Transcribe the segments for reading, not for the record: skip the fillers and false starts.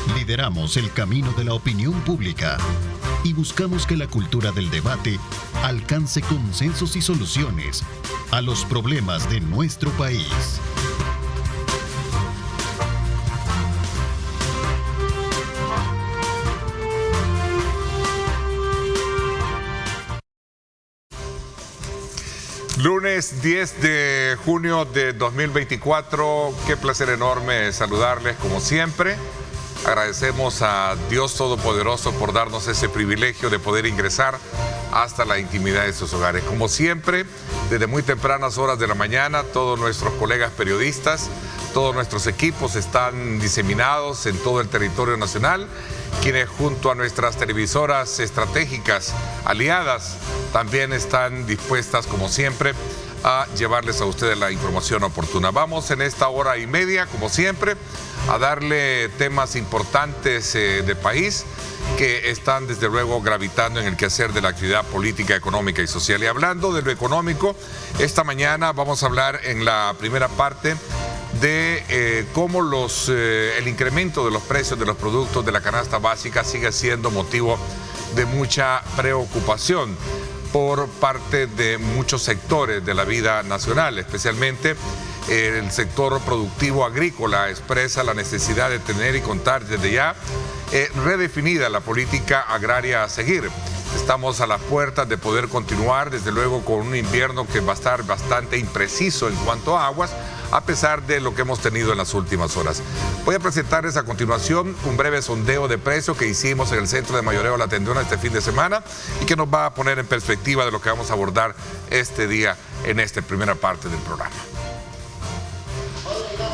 Lideramos el camino de la opinión pública y buscamos que la cultura del debate alcance consensos y soluciones a los problemas de nuestro país. Lunes 10 de junio de 2024, qué placer enorme saludarles como siempre. Agradecemos a Dios Todopoderoso por darnos ese privilegio de poder ingresar hasta la intimidad de sus hogares. Como siempre, desde muy tempranas horas de la mañana, todos nuestros colegas periodistas, todos nuestros equipos están diseminados en todo el territorio nacional, quienes junto a nuestras televisoras estratégicas aliadas también están dispuestas, como siempre, a llevarles a ustedes la información oportuna. Vamos en esta hora y media, como siempre, a darle temas importantes de país que están desde luego gravitando en el quehacer de la actividad política, económica y social. Y hablando de lo económico, esta mañana vamos a hablar en la primera parte de cómo el incremento de los precios de los productos de la canasta básica sigue siendo motivo de mucha preocupación por parte de muchos sectores de la vida nacional, especialmente el sector productivo agrícola expresa la necesidad de tener y contar desde ya redefinida la política agraria a seguir. Estamos a las puertas de poder continuar, desde luego, con un invierno que va a estar bastante impreciso en cuanto a aguas, a pesar de lo que hemos tenido en las últimas horas. Voy a presentarles a continuación un breve sondeo de precios que hicimos en el Centro de Mayoreo La Tendona este fin de semana y que nos va a poner en perspectiva de lo que vamos a abordar este día en esta primera parte del programa.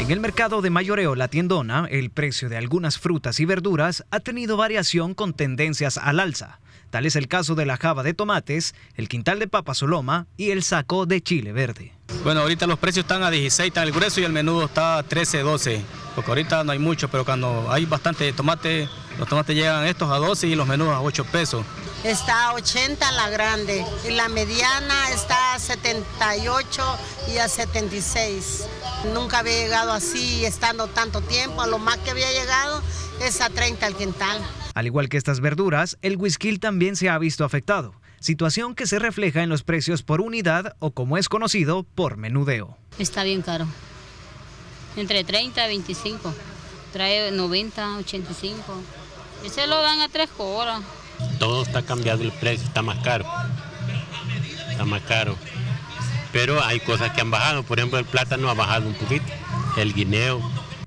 En el mercado de mayoreo La Tiendona, el precio de algunas frutas y verduras ha tenido variación con tendencias al alza. Tal es el caso de la jaba de tomates, el quintal de papa soloma y el saco de chile verde. Bueno, ahorita los precios están a 16, está el grueso y el menudo está a 13, 12. Porque ahorita no hay mucho, pero cuando hay bastante tomate, los tomates llegan estos a 12 y los menudos a 8 pesos. Está a 80 la grande y la mediana está a 78 y a 76. Nunca había llegado así estando tanto tiempo, a lo más que había llegado es a 30 el quintal. Al igual que estas verduras, el güisquil también se ha visto afectado, situación que se refleja en los precios por unidad o, como es conocido, por menudeo. Está bien caro, entre 30 y 25, trae 90, 85, y se lo dan a 3 horas. Todo está cambiado, el precio está más caro, pero hay cosas que han bajado, por ejemplo el plátano ha bajado un poquito, el guineo.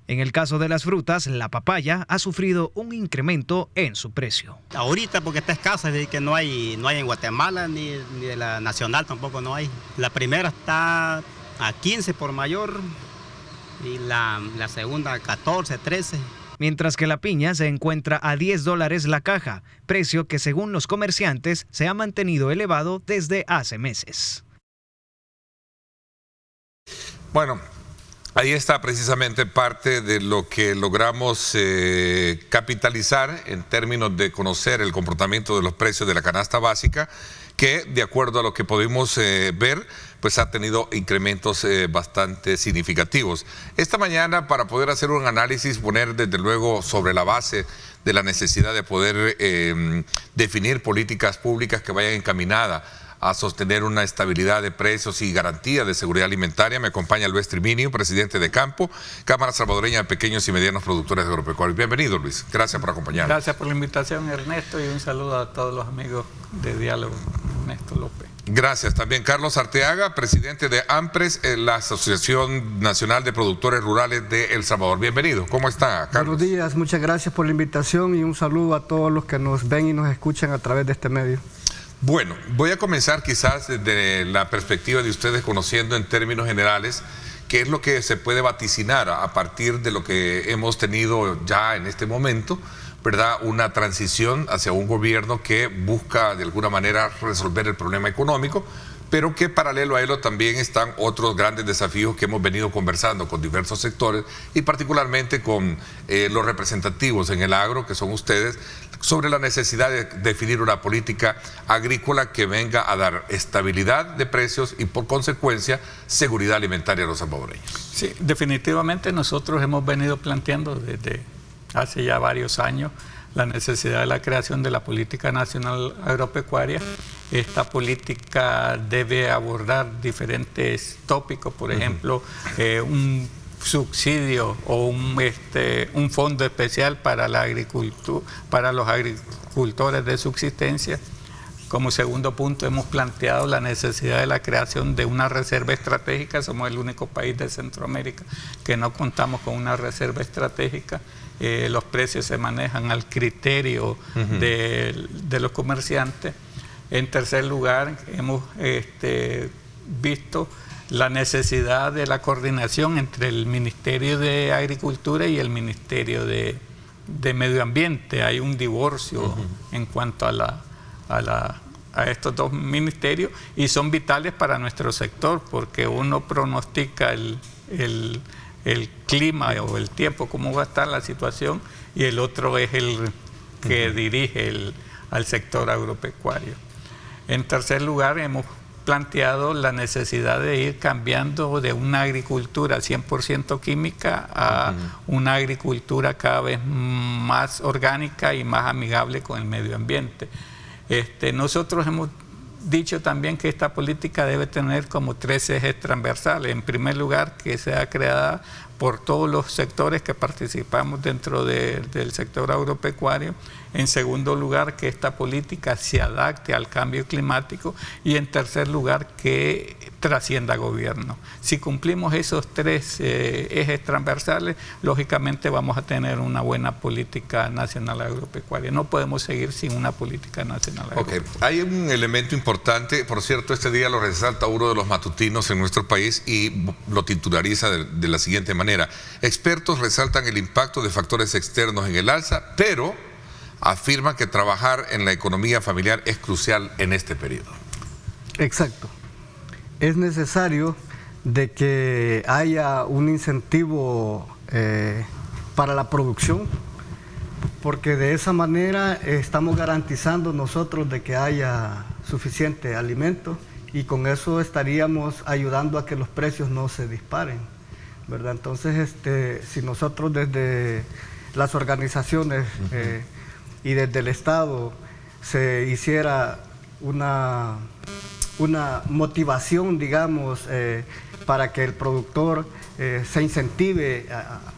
En el caso de las frutas, la papaya ha sufrido un incremento en su precio. Ahorita porque está escasa, es que no hay en Guatemala ni de la nacional tampoco no hay. La primera está a 15 por mayor y la segunda a 14, 13. Mientras que la piña se encuentra a $10 la caja, precio que según los comerciantes se ha mantenido elevado desde hace meses. Bueno, ahí está precisamente parte de lo que logramos capitalizar en términos de conocer el comportamiento de los precios de la canasta básica, que de acuerdo a lo que pudimos ver, pues ha tenido incrementos bastante significativos. Esta mañana, para poder hacer un análisis, poner desde luego sobre la base de la necesidad de poder definir políticas públicas que vayan encaminadas a sostener una estabilidad de precios y garantía de seguridad alimentaria. Me acompaña Luis Triminio, presidente de Campo, Cámara Salvadoreña de Pequeños y Medianos Productores Agropecuarios. Bienvenido, Luis. Gracias por acompañarnos. Gracias por la invitación, Ernesto, y un saludo a todos los amigos de Diálogo, Ernesto López. Gracias. También Carlos Arteaga, presidente de AMPRES, la Asociación Nacional de Productores Rurales de El Salvador. Bienvenido. ¿Cómo está, Carlos? Buenos días, muchas gracias por la invitación y un saludo a todos los que nos ven y nos escuchan a través de este medio. Bueno, voy a comenzar quizás desde la perspectiva de ustedes, conociendo en términos generales qué es lo que se puede vaticinar a partir de lo que hemos tenido ya en este momento, ¿verdad? Una transición hacia un gobierno que busca de alguna manera resolver el problema económico, pero que paralelo a ello también están otros grandes desafíos que hemos venido conversando con diversos sectores y particularmente con los representativos en el agro, que son ustedes, sobre la necesidad de definir una política agrícola que venga a dar estabilidad de precios y por consecuencia seguridad alimentaria a los salvadoreños. Sí, definitivamente nosotros hemos venido planteando desde hace ya varios años la necesidad de la creación de la Política Nacional Agropecuaria. Esta política debe abordar diferentes tópicos, por ejemplo, un subsidio o un fondo especial para la agricultura, para los agricultores de subsistencia. Como segundo punto, hemos planteado la necesidad de la creación de una reserva estratégica. Somos el único país de Centroamérica que no contamos con una reserva estratégica. Los precios se manejan al criterio de los comerciantes. En tercer lugar, hemos visto la necesidad de la coordinación entre el Ministerio de Agricultura y el Ministerio de Medio Ambiente. Hay un divorcio en cuanto a estos dos ministerios, y son vitales para nuestro sector, porque uno pronostica el clima o el tiempo, cómo va a estar la situación, y el otro es el que dirige al sector agropecuario. En tercer lugar, hemos planteado la necesidad de ir cambiando de una agricultura 100% química a una agricultura cada vez más orgánica y más amigable con el medio ambiente. Nosotros hemos dicho también que esta política debe tener como 3 ejes transversales. En primer lugar, que sea creada por todos los sectores que participamos dentro del sector agropecuario. En segundo lugar, que esta política se adapte al cambio climático. Y en tercer lugar, que trascienda gobierno. Si cumplimos esos 3 ejes transversales, lógicamente vamos a tener una buena política nacional agropecuaria. No podemos seguir sin una política nacional agropecuaria. Hay un elemento importante, por cierto, este día lo resalta uno de los matutinos en nuestro país y lo titulariza de la siguiente manera: expertos resaltan el impacto de factores externos en el alza, pero afirman que trabajar en la economía familiar es crucial en este periodo. Exacto. Es necesario de que haya un incentivo para la producción, porque de esa manera estamos garantizando nosotros de que haya suficiente alimento, y con eso estaríamos ayudando a que los precios no se disparen, ¿verdad? Entonces, si nosotros desde las organizaciones y desde el Estado se hiciera una motivación, digamos, para que el productor se incentive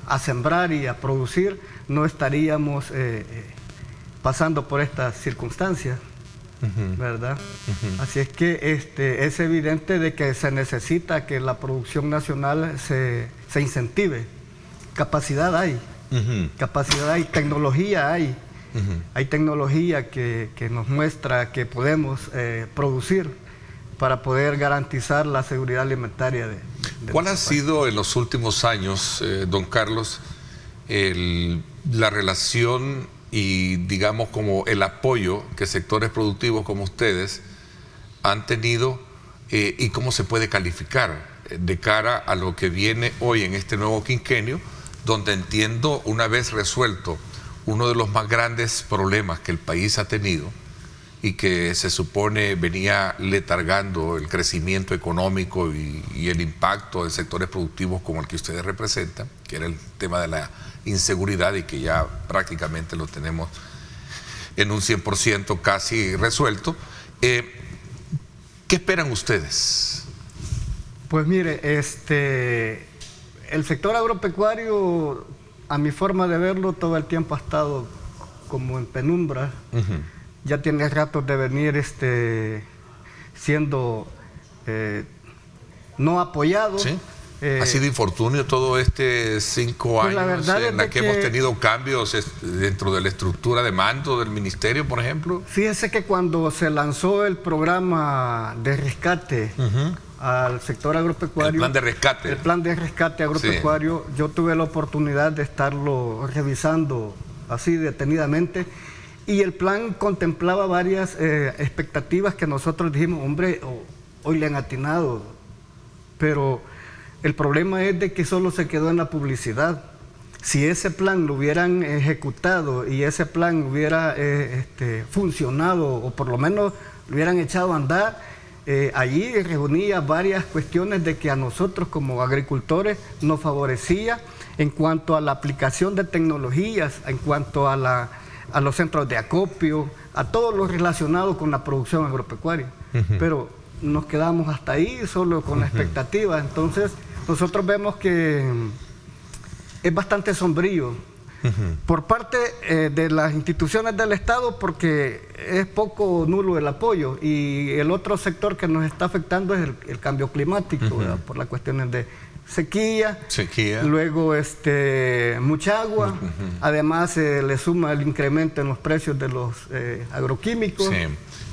a sembrar y a producir, no estaríamos pasando por estas circunstancias, ¿verdad? Así es que es evidente de que se necesita que la producción nacional se incentive. Capacidad hay, capacidad hay, tecnología hay. Hay tecnología que nos muestra que podemos producir para poder garantizar la seguridad alimentaria de ¿Cuál ha sido en los últimos años, don Carlos, la relación y, digamos, como el apoyo que sectores productivos como ustedes han tenido y cómo se puede calificar de cara a lo que viene hoy en este nuevo quinquenio, donde entiendo, una vez resuelto uno de los más grandes problemas que el país ha tenido y que se supone venía letargando el crecimiento económico y el impacto de sectores productivos como el que ustedes representan, que era el tema de la inseguridad, y que ya prácticamente lo tenemos en un 100% casi resuelto. ¿Qué esperan ustedes? Pues mire, el sector agropecuario, a mi forma de verlo, todo el tiempo ha estado como en penumbra. Ya tiene ratos de venir siendo no apoyado. ¿Sí? ¿Ha sido infortunio todo 5 pues años en la que hemos tenido cambios dentro de la estructura de mando del ministerio, por ejemplo? Fíjese que cuando se lanzó el programa de rescate al sector agropecuario, el plan de rescate. El plan de rescate agropecuario, sí. Yo tuve la oportunidad de estarlo revisando así detenidamente, y el plan contemplaba varias expectativas que nosotros dijimos, hombre, hoy le han atinado, pero el problema es de que solo se quedó en la publicidad. Si ese plan lo hubieran ejecutado y ese plan hubiera funcionado, o por lo menos lo hubieran echado a andar, allí reunía varias cuestiones de que a nosotros como agricultores nos favorecía en cuanto a la aplicación de tecnologías, en cuanto a los centros de acopio, a todo lo relacionado con la producción agropecuaria. Pero nos quedamos hasta ahí, solo con la expectativa. Entonces, nosotros vemos que es bastante sombrío por parte de las instituciones del Estado, porque es poco nulo el apoyo, y el otro sector que nos está afectando es el cambio climático, ¿verdad? Por las cuestiones de sequía, luego mucha agua, además le suma el incremento en los precios de los agroquímicos. Sí,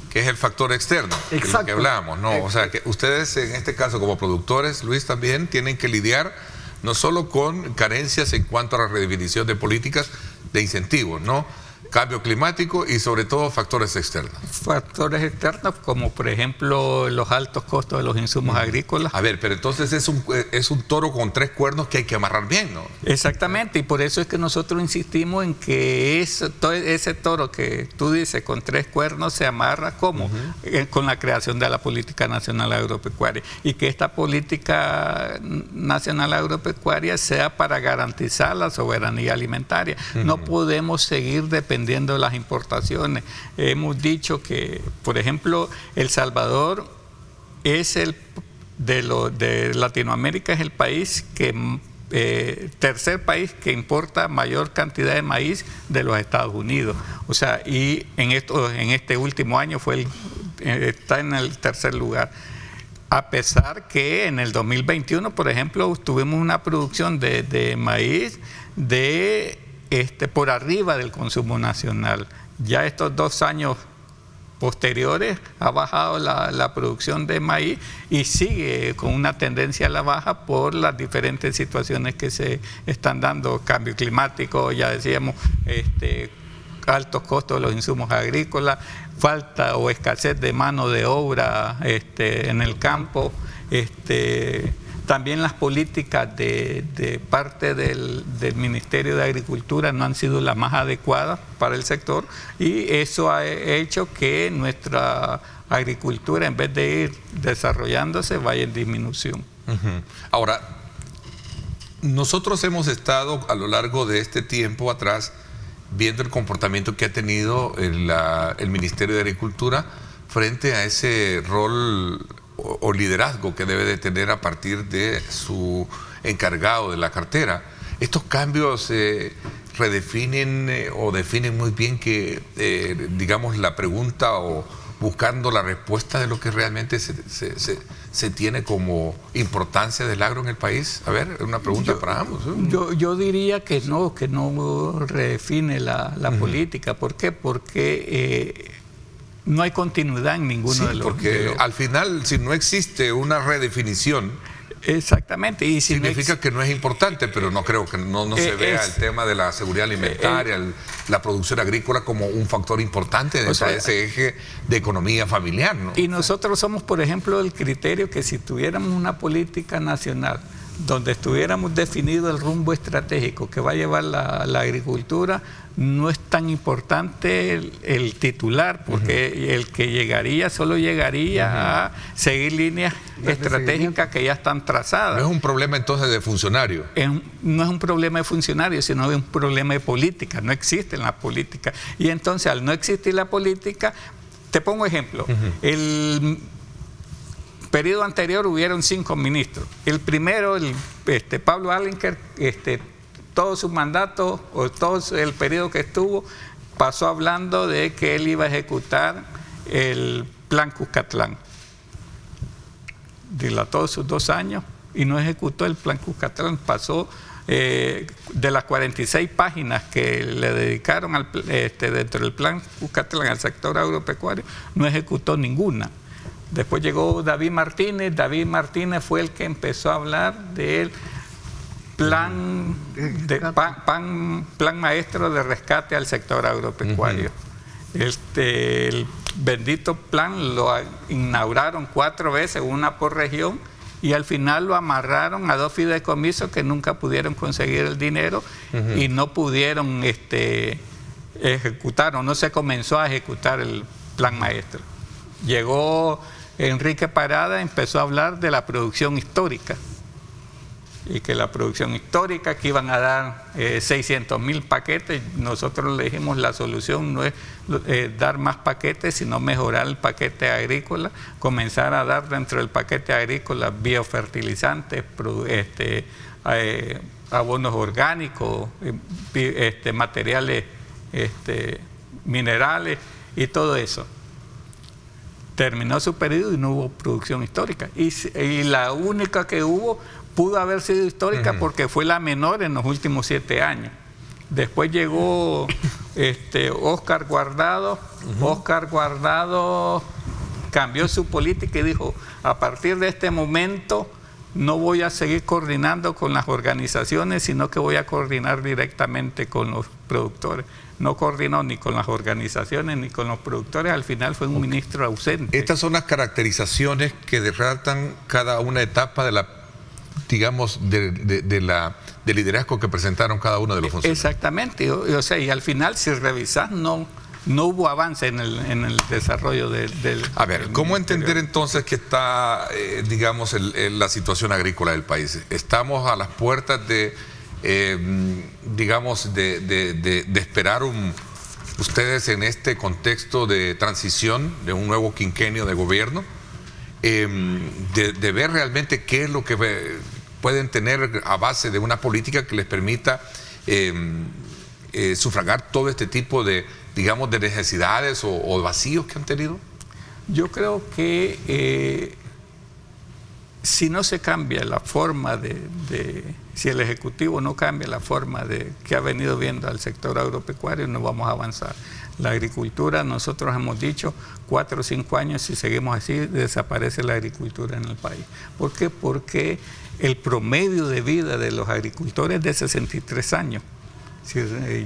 que es el factor externo, de lo que hablamos, ¿no? O sea, que ustedes en este caso como productores, Luis, también tienen que lidiar no solo con carencias en cuanto a la redefinición de políticas de incentivos, ¿no? Cambio climático y sobre todo factores externos. Factores externos como por ejemplo los altos costos de los insumos agrícolas. A ver, pero entonces es un toro con 3 cuernos que hay que amarrar bien, ¿no? Exactamente, y por eso es que nosotros insistimos en que ese toro que tú dices con 3 cuernos se amarra ¿cómo? Con la creación de la Política Nacional Agropecuaria, y que esta Política Nacional Agropecuaria sea para garantizar la soberanía alimentaria. No podemos seguir dependiendo de las importaciones. Hemos dicho que, por ejemplo, El Salvador es de Latinoamérica es el país tercer país que importa mayor cantidad de maíz de los Estados Unidos. O sea, y en este último año está en el tercer lugar. A pesar que en el 2021, por ejemplo, tuvimos una producción de maíz por arriba del consumo nacional. Ya estos 2 años posteriores ha bajado la producción de maíz y sigue con una tendencia a la baja por las diferentes situaciones que se están dando, cambio climático, ya decíamos, altos costos de los insumos agrícolas, falta o escasez de mano de obra en el campo, también las políticas de parte del Ministerio de Agricultura no han sido las más adecuadas para el sector, y eso ha hecho que nuestra agricultura, en vez de ir desarrollándose, vaya en disminución. Ahora, nosotros hemos estado a lo largo de este tiempo atrás viendo el comportamiento que ha tenido el Ministerio de Agricultura frente a ese rol o liderazgo que debe de tener a partir de su encargado de la cartera. Estos cambios redefinen o definen muy bien que, digamos, la pregunta o buscando la respuesta de lo que realmente se tiene como importancia del agro en el país. A ver, una pregunta para ambos. Yo diría que no redefine la política. ¿Por qué? Porque no hay continuidad en ninguno de los... porque al final, si no existe una redefinición... Exactamente. Y si significa que no es importante, pero no creo que no se vea el tema de la seguridad alimentaria, la producción agrícola como un factor importante dentro de ese eje de economía familiar, ¿no? Y nosotros somos, por ejemplo, el criterio que si tuviéramos una política nacional donde estuviéramos definido el rumbo estratégico que va a llevar la agricultura, no es tan importante el titular, porque el que solo llegaría a seguir líneas estratégicas que ya están trazadas. No es un problema entonces de funcionario. No es un problema de funcionario, sino de un problema de política. No existe la política. Y entonces, al no existir la política, te pongo ejemplo, el periodo anterior hubieron 5 ministros. El primero, Pablo Allenker, todo su mandato o todo el periodo que estuvo, pasó hablando de que él iba a ejecutar el plan Cuscatlán. Dilató sus 2 años y no ejecutó el plan Cuscatlán. Pasó de las 46 páginas que le dedicaron dentro del plan Cuscatlán al sector agropecuario, no ejecutó ninguna. Después llegó David Martínez. David Martínez fue el que empezó a hablar del plan maestro de rescate al sector agropecuario. El bendito plan lo inauguraron 4 veces, una por región, y al final lo amarraron a 2 fideicomisos que nunca pudieron conseguir el dinero y no pudieron ejecutar, o no se comenzó a ejecutar el plan maestro. Llegó Enrique Parada, empezó a hablar de la producción histórica. y que la producción histórica, que iban a dar 600,000 paquetes. Nosotros le dijimos la solución no es dar más paquetes, sino mejorar el paquete agrícola, comenzar a dar dentro del paquete agrícola biofertilizantes, abonos orgánicos, materiales minerales y todo eso. Terminó su periodo y no hubo producción histórica. Y la única que hubo pudo haber sido histórica porque fue la menor en los últimos 7 años. Después llegó Óscar Guardado. Óscar Guardado cambió su política y dijo, a partir de este momento no voy a seguir coordinando con las organizaciones, sino que voy a coordinar directamente con los productores. No coordinó ni con las organizaciones ni con los productores, al final fue un ministro ausente. Estas son las caracterizaciones que relatan cada una etapa de la, digamos, de liderazgo que presentaron cada uno de los funcionarios. Exactamente, o sea, y al final, si revisás, no hubo avance en el desarrollo del... A ver, ¿cómo entender entonces que está, digamos, la situación agrícola del país? Estamos a las puertas de, digamos, de esperar ustedes en este contexto de transición, de un nuevo quinquenio de gobierno, de ver realmente qué es lo que pueden tener a base de una política que les permita sufragar todo este tipo de, digamos, de necesidades o vacíos que han tenido. Yo creo que si no se cambia la forma si el Ejecutivo no cambia la forma que ha venido viendo al sector agropecuario, no vamos a avanzar. La agricultura, nosotros hemos dicho, 4 o 5 años, si seguimos así, desaparece la agricultura en el país. ¿Por qué? Porque el promedio de vida de los agricultores es de 63 años. Si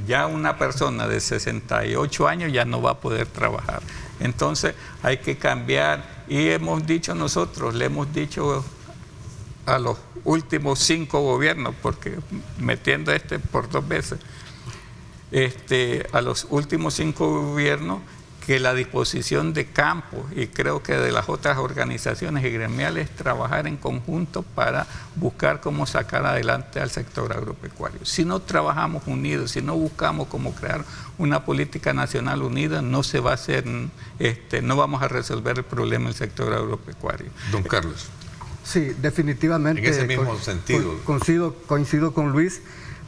ya una persona de 68 años ya no va a poder trabajar. Entonces hay que cambiar, y hemos dicho nosotros, le hemos dicho a los últimos 5 gobiernos, porque metiendo por 2 veces, a los últimos 5 gobiernos, que la disposición de campo, y creo que de las otras organizaciones y gremiales, trabajar en conjunto para buscar cómo sacar adelante al sector agropecuario. Si no trabajamos unidos, si no buscamos cómo crear una política nacional unida, no se va a hacer, no vamos a resolver el problema del sector agropecuario. Don Carlos. Sí, definitivamente. En ese mismo sentido. Coincido con Luis,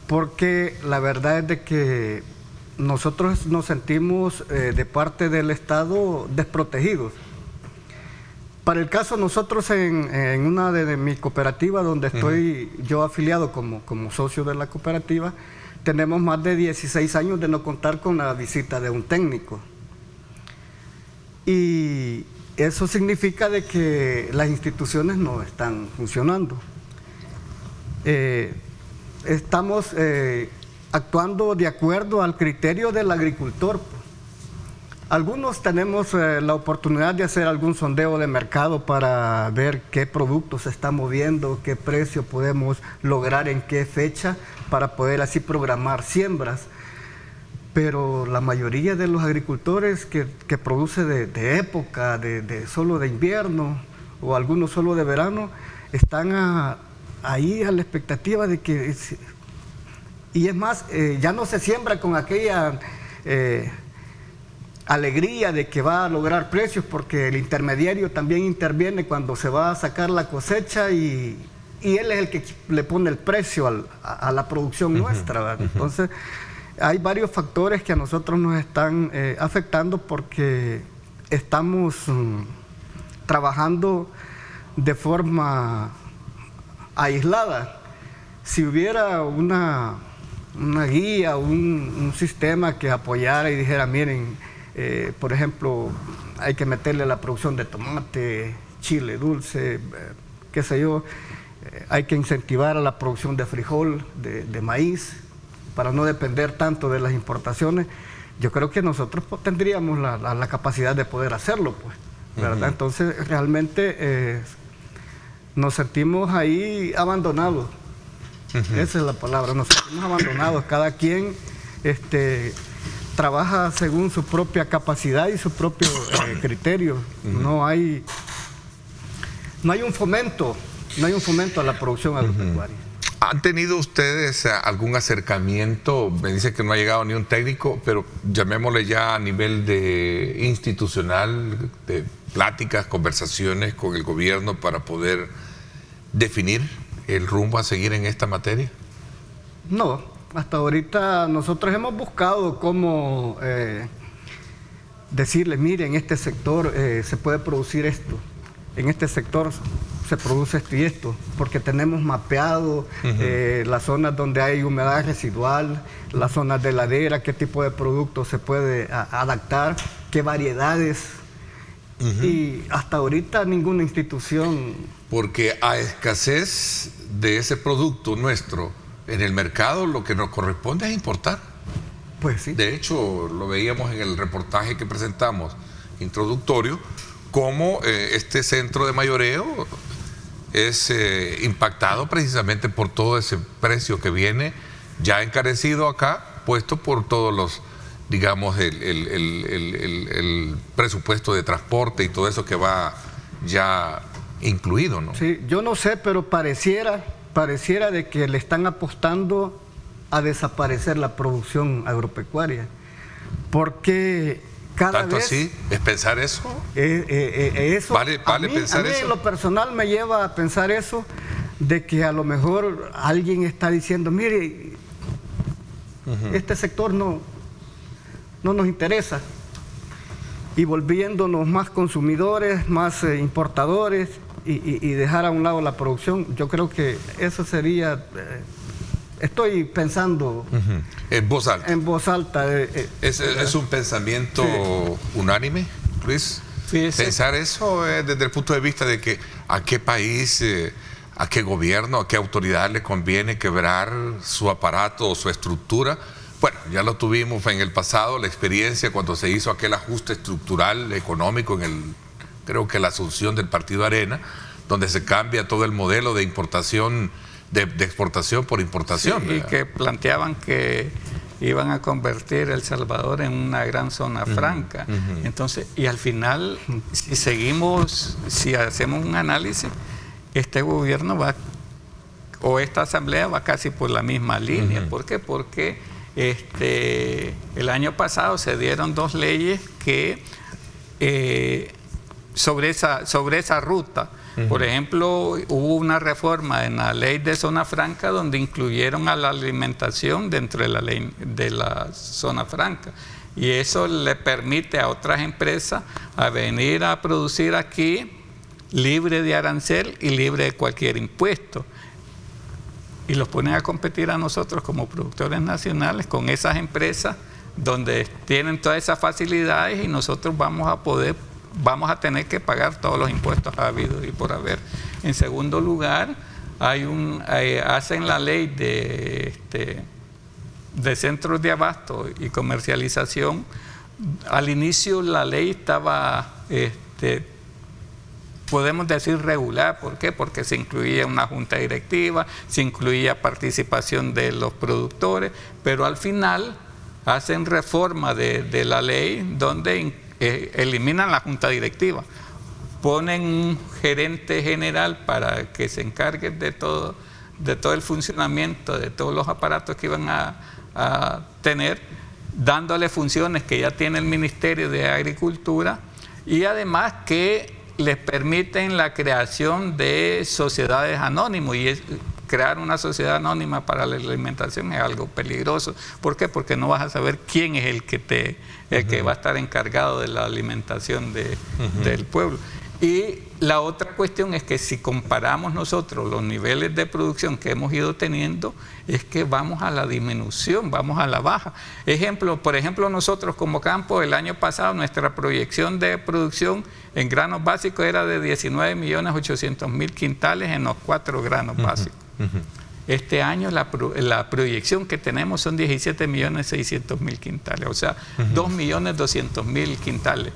porque la verdad es de que nosotros nos sentimos de parte del Estado desprotegidos. Para el caso, nosotros en una de mis cooperativas, donde estoy yo afiliado como socio de la cooperativa, tenemos más de 16 años de no contar con la visita de un técnico. Y eso significa de que las instituciones no están funcionando. Estamos actuando de acuerdo al criterio del agricultor. Algunos tenemos la oportunidad de hacer algún sondeo de mercado para ver qué productos se están moviendo, qué precio podemos lograr en qué fecha, para poder así programar siembras. Pero la mayoría de los agricultores que produce de época, solo de invierno, o algunos solo de verano, están ahí a la expectativa de que... Y es más, ya no se siembra con aquella alegría de que va a lograr precios, porque el intermediario también interviene cuando se va a sacar la cosecha y él es el que le pone el precio a la producción nuestra, ¿verdad? Entonces, hay varios factores que a nosotros nos están afectando, porque estamos trabajando de forma aislada. Si hubiera una guía, un sistema que apoyara y dijera, miren, por ejemplo, hay que meterle la producción de tomate, chile dulce, qué sé yo, hay que incentivar a la producción de frijol, de maíz, para no depender tanto de las importaciones. Yo creo que nosotros tendríamos la capacidad de poder hacerlo, pues, ¿verdad? Entonces, realmente nos sentimos ahí abandonados. Esa es la palabra, nos sentimos abandonados. Cada quien trabaja según su propia capacidad y su propio criterio. No hay un fomento a la producción agropecuaria. ¿Han tenido ustedes algún acercamiento? Me dice que no ha llegado ni un técnico, pero llamémosle ya a nivel de institucional, de pláticas, conversaciones con el gobierno para poder definir el rumbo a seguir en esta materia. No, hasta ahorita nosotros hemos buscado cómo decirles, mire, en este sector se puede producir esto, en este sector se produce esto y esto, porque tenemos mapeado las zonas donde hay humedad residual, las zonas de ladera, qué tipo de productos se puede adaptar, qué variedades, y hasta ahorita ninguna institución... Porque a escasez de ese producto nuestro en el mercado, lo que nos corresponde es importar. Pues sí. De hecho, lo veíamos en el reportaje que presentamos introductorio, cómo este centro de mayoreo es impactado precisamente por todo ese precio que viene ya encarecido acá, puesto por todos los, digamos, el presupuesto de transporte y todo eso que va ya incluido, ¿no? Sí, yo no sé, pero pareciera de que le están apostando a desaparecer la producción agropecuaria, porque cada ¿Tanto vez... así? ¿Es pensar eso? Eso ¿Vale pensar a mí eso? En lo personal me lleva a pensar eso, de que a lo mejor alguien está diciendo, mire, este sector no nos interesa, y volviéndonos más consumidores, más importadores, y dejar a un lado la producción. Yo creo que eso sería... Estoy pensando en voz alta. En voz alta. ¿Es un pensamiento unánime, Luis? Fíjese. Pensar eso desde el punto de vista de que a qué país, a qué gobierno, a qué autoridad le conviene quebrar su aparato o su estructura. Bueno, ya lo tuvimos en el pasado, la experiencia cuando se hizo aquel ajuste estructural económico creo que la asunción del Partido Arena, donde se cambia todo el modelo de importación, de exportación por importación. Sí, y que planteaban que iban a convertir El Salvador en una gran zona franca. Entonces, y al final, si hacemos un análisis, este gobierno o esta asamblea va casi por la misma línea. ¿Por qué? Porque el año pasado se dieron 2 leyes que sobre esa ruta. Por ejemplo, hubo una reforma en la ley de zona franca donde incluyeron a la alimentación dentro de la ley de la zona franca. Y eso le permite a otras empresas a venir a producir aquí libre de arancel y libre de cualquier impuesto. Y los ponen a competir a nosotros como productores nacionales con esas empresas donde tienen todas esas facilidades, y nosotros vamos a tener que pagar todos los impuestos habidos y por haber. En segundo lugar, hacen la ley de centros de abasto y comercialización. Al inicio la ley estaba, podemos decir, regular. ¿Por qué? Porque se incluía una junta directiva, se incluía participación de los productores, pero al final hacen reforma de la ley donde eliminan la junta directiva, ponen un gerente general para que se encargue de todo el funcionamiento, de todos los aparatos que iban a tener, dándole funciones que ya tiene el Ministerio de Agricultura, y además que les permiten la creación de sociedades anónimas. Y crear una sociedad anónima para la alimentación es algo peligroso. ¿Por qué? Porque no vas a saber quién es el que va a estar encargado de la alimentación del pueblo. Y la otra cuestión es que si comparamos nosotros los niveles de producción que hemos ido teniendo, es que vamos a la disminución, vamos a la baja. Por ejemplo, nosotros como campo, el año pasado nuestra proyección de producción en granos básicos era de 19.800.000 quintales en los 4 granos básicos. Este año la proyección que tenemos son 17.600.000 quintales, o sea, 2.200.000 quintales.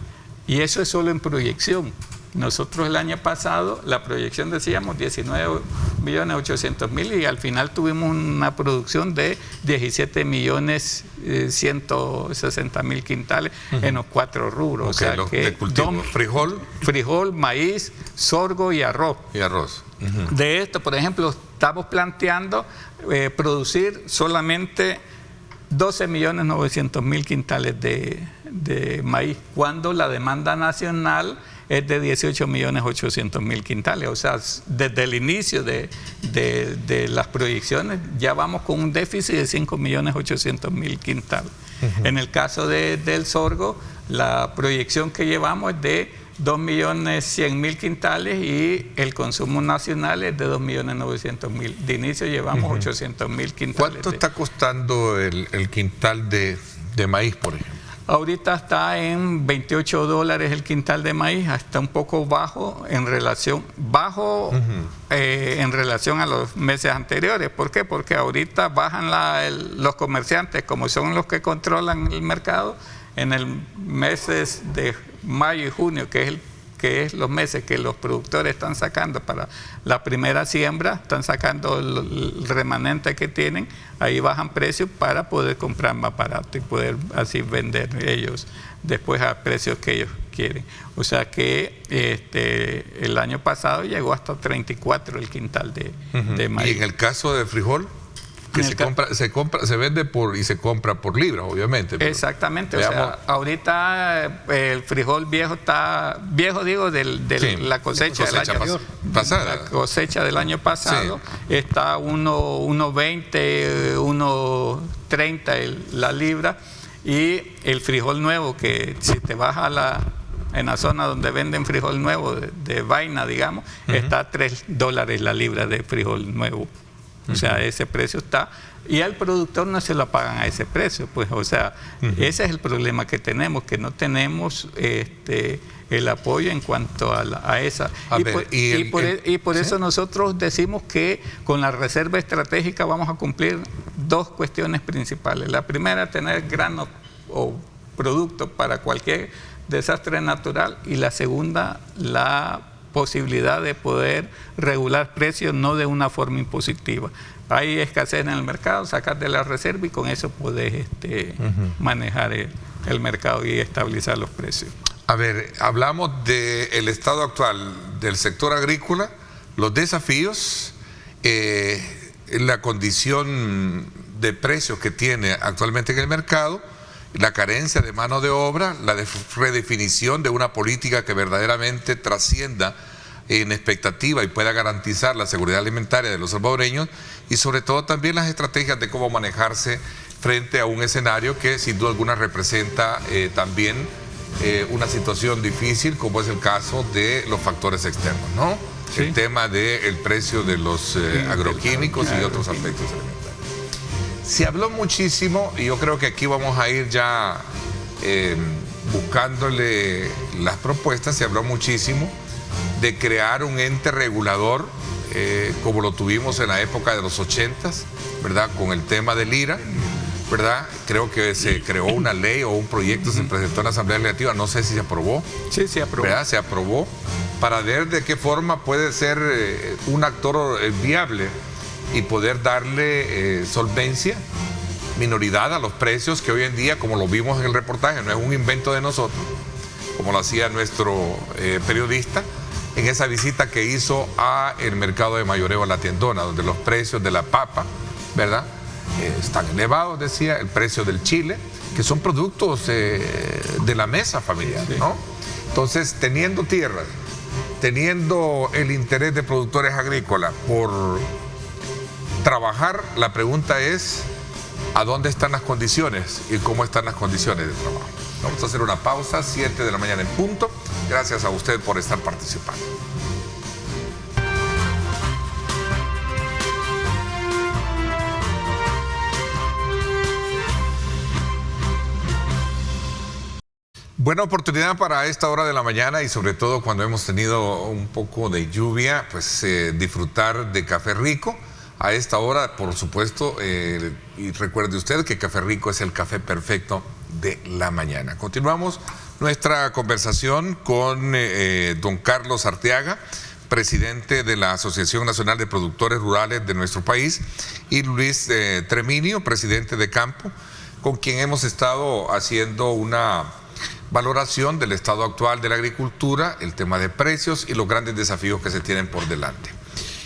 Y eso es solo en proyección. Nosotros el año pasado, la proyección decíamos 19.800.000 y al final tuvimos una producción de 17.160.000 quintales en los 4 rubros. Okay, o sea que frijol, maíz, sorgo y arroz. De esto, por ejemplo, estamos planteando producir solamente 12.900.000 quintales de maíz, cuando la demanda nacional es de 18.800.000 quintales. O sea, desde el inicio de las proyecciones ya vamos con un déficit de 5.800.000 quintales. En el caso del sorgo, la proyección que llevamos es de 2.100.000 quintales y el consumo nacional es de 2.900.000. De inicio llevamos 800.000 quintales. ¿Cuánto está costando el quintal de maíz, por ejemplo? Ahorita está en $28 el quintal de maíz, está un poco bajo en relación a los meses anteriores. ¿Por qué? Porque ahorita bajan los comerciantes, como son los que controlan el mercado, en el meses de mayo y junio, que es los meses que los productores están sacando para la primera siembra, están sacando el remanente que tienen, ahí bajan precios para poder comprar más barato y poder así vender ellos después a precios que ellos quieren. O sea que el año pasado llegó hasta 34 el quintal de maíz. ¿Y en el caso de frijol? Que se vende y se compra por libras, obviamente. Exactamente, o sea, ahorita el frijol viejo está, viejo de la cosecha del año pasado. La cosecha del año pasado está 1.20, 1.30 la libra, y el frijol nuevo, que si te vas en la zona donde venden frijol nuevo, de vaina, digamos, está a $3 la libra de frijol nuevo. O sea, ese precio está, y al productor no se lo pagan a ese precio, pues, o sea, ese es el problema que tenemos, que no tenemos el apoyo en cuanto a esa. Y por eso nosotros decimos que con la reserva estratégica vamos a cumplir 2 cuestiones principales. La primera, tener grano o producto para cualquier desastre natural, y la segunda, la posibilidad de poder regular precios, no de una forma impositiva. Hay escasez en el mercado, sacar de la reserva y con eso puedes manejar el mercado y estabilizar los precios. A ver, hablamos del estado actual del sector agrícola, los desafíos, la condición de precios que tiene actualmente en el mercado, la carencia de mano de obra, la redefinición de una política que verdaderamente trascienda en expectativa y pueda garantizar la seguridad alimentaria de los salvadoreños, y sobre todo también las estrategias de cómo manejarse frente a un escenario que sin duda alguna representa también una situación difícil, como es el caso de los factores externos, ¿no? Sí. El tema del precio de los agroquímicos y otros aspectos alimentarios. Se habló muchísimo, y yo creo que aquí vamos a ir ya buscándole las propuestas, se habló muchísimo de crear un ente regulador, como lo tuvimos en la época de los 80s, ¿verdad? Con el tema del IRA, ¿verdad? Creo que se creó una ley o un proyecto, se presentó en la Asamblea Legislativa, no sé si se aprobó. Sí, se aprobó. ¿Verdad? Se aprobó, para ver de qué forma puede ser un actor viable y poder darle solvencia, minoridad a los precios que hoy en día, como lo vimos en el reportaje, no es un invento de nosotros, como lo hacía nuestro periodista en esa visita que hizo a el mercado de mayoreo, a la tiendona, donde los precios de la papa, ¿verdad?, están elevados, decía, el precio del chile, que son productos de la mesa familiar, ¿no? Entonces, teniendo tierras, teniendo el interés de productores agrícolas por trabajar, la pregunta es ¿a dónde están las condiciones y cómo están las condiciones de trabajo? Vamos a hacer una pausa, 7 de la mañana en punto. Gracias a usted por estar participando. Buena oportunidad para esta hora de la mañana, y sobre todo cuando hemos tenido un poco de lluvia, pues disfrutar de café rico. A esta hora, por supuesto, y recuerde usted que Café Rico es el café perfecto de la mañana. Continuamos nuestra conversación con don Carlos Arteaga, presidente de la Asociación Nacional de Productores Rurales de nuestro país, y Luis Treminio, presidente de Campo, con quien hemos estado haciendo una valoración del estado actual de la agricultura, el tema de precios y los grandes desafíos que se tienen por delante.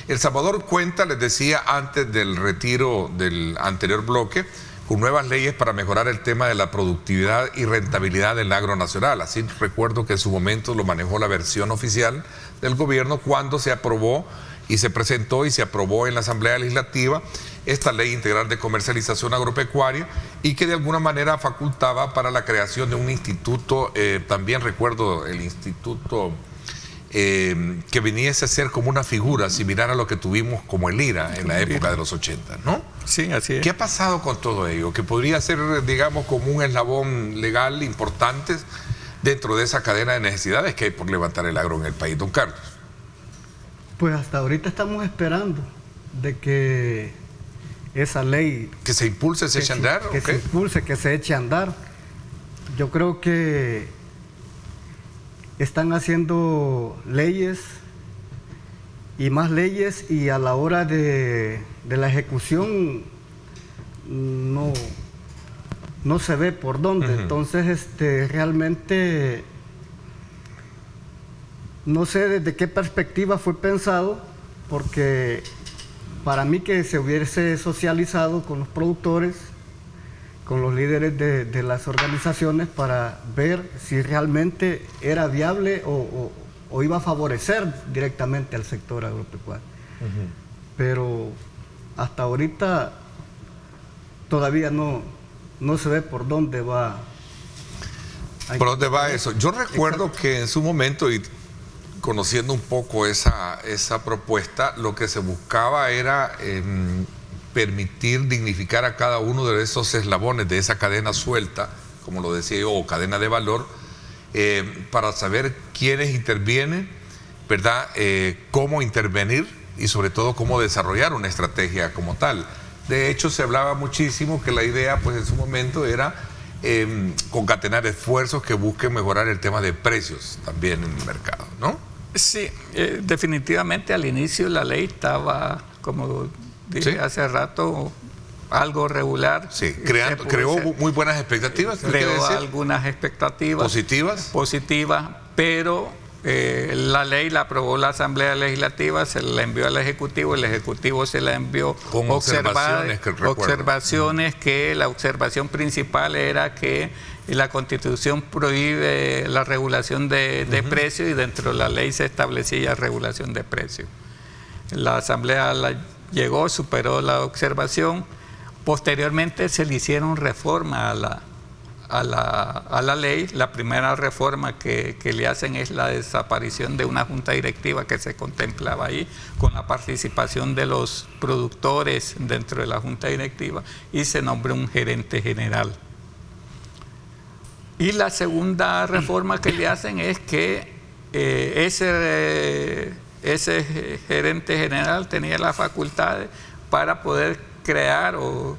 El Salvador cuenta, les decía antes del retiro del anterior bloque, con nuevas leyes para mejorar el tema de la productividad y rentabilidad del agro nacional. Así recuerdo que en su momento lo manejó la versión oficial del gobierno cuando se aprobó y se presentó y se aprobó en la Asamblea Legislativa esta Ley Integral de Comercialización Agropecuaria, y que de alguna manera facultaba para la creación de un instituto, también recuerdo el instituto que viniese a ser como una figura similar a lo que tuvimos como el IRA en la época de los 80, ¿no? Sí, así es. ¿Qué ha pasado con todo ello? Que podría ser, digamos, como un eslabón legal importante dentro de esa cadena de necesidades que hay por levantar el agro en el país, don Carlos. Pues hasta ahorita estamos esperando de que esa ley... ¿Que se impulse, se eche a andar? Que se impulse, que se eche a andar. Yo creo que están haciendo leyes y más leyes, y a la hora de la ejecución no se ve por dónde. Entonces, realmente no sé desde qué perspectiva fue pensado, porque para mí que se hubiese socializado con los productores, con los líderes de las organizaciones, para ver si realmente era viable o iba a favorecer directamente al sector agropecuario. Pero hasta ahorita todavía no se ve por dónde va. ¿Por dónde va eso? Yo recuerdo que en su momento, y conociendo un poco esa propuesta, lo que se buscaba era permitir dignificar a cada uno de esos eslabones de esa cadena suelta, como lo decía yo, o cadena de valor, para saber quiénes intervienen, ¿verdad? Cómo intervenir y sobre todo cómo desarrollar una estrategia como tal. De hecho, se hablaba muchísimo que la idea, pues en su momento, era concatenar esfuerzos que busquen mejorar el tema de precios también en el mercado, ¿no? Sí, definitivamente al inicio la ley estaba, como dije hace rato, algo regular. Sí, creó muy buenas expectativas. Creó algunas expectativas. Positivas, pero la ley la aprobó la Asamblea Legislativa, se la envió al Ejecutivo, el Ejecutivo se la envió con observaciones que la observación principal era que la Constitución prohíbe la regulación de precios, y dentro de la ley se establecía regulación de precios. La Asamblea llegó, superó la observación. Posteriormente se le hicieron reformas a la ley. La primera reforma que le hacen es la desaparición de una junta directiva que se contemplaba ahí, con la participación de los productores dentro de la junta directiva, y se nombró un gerente general. Y la segunda reforma que le hacen es que ese gerente general tenía las facultades para poder crear o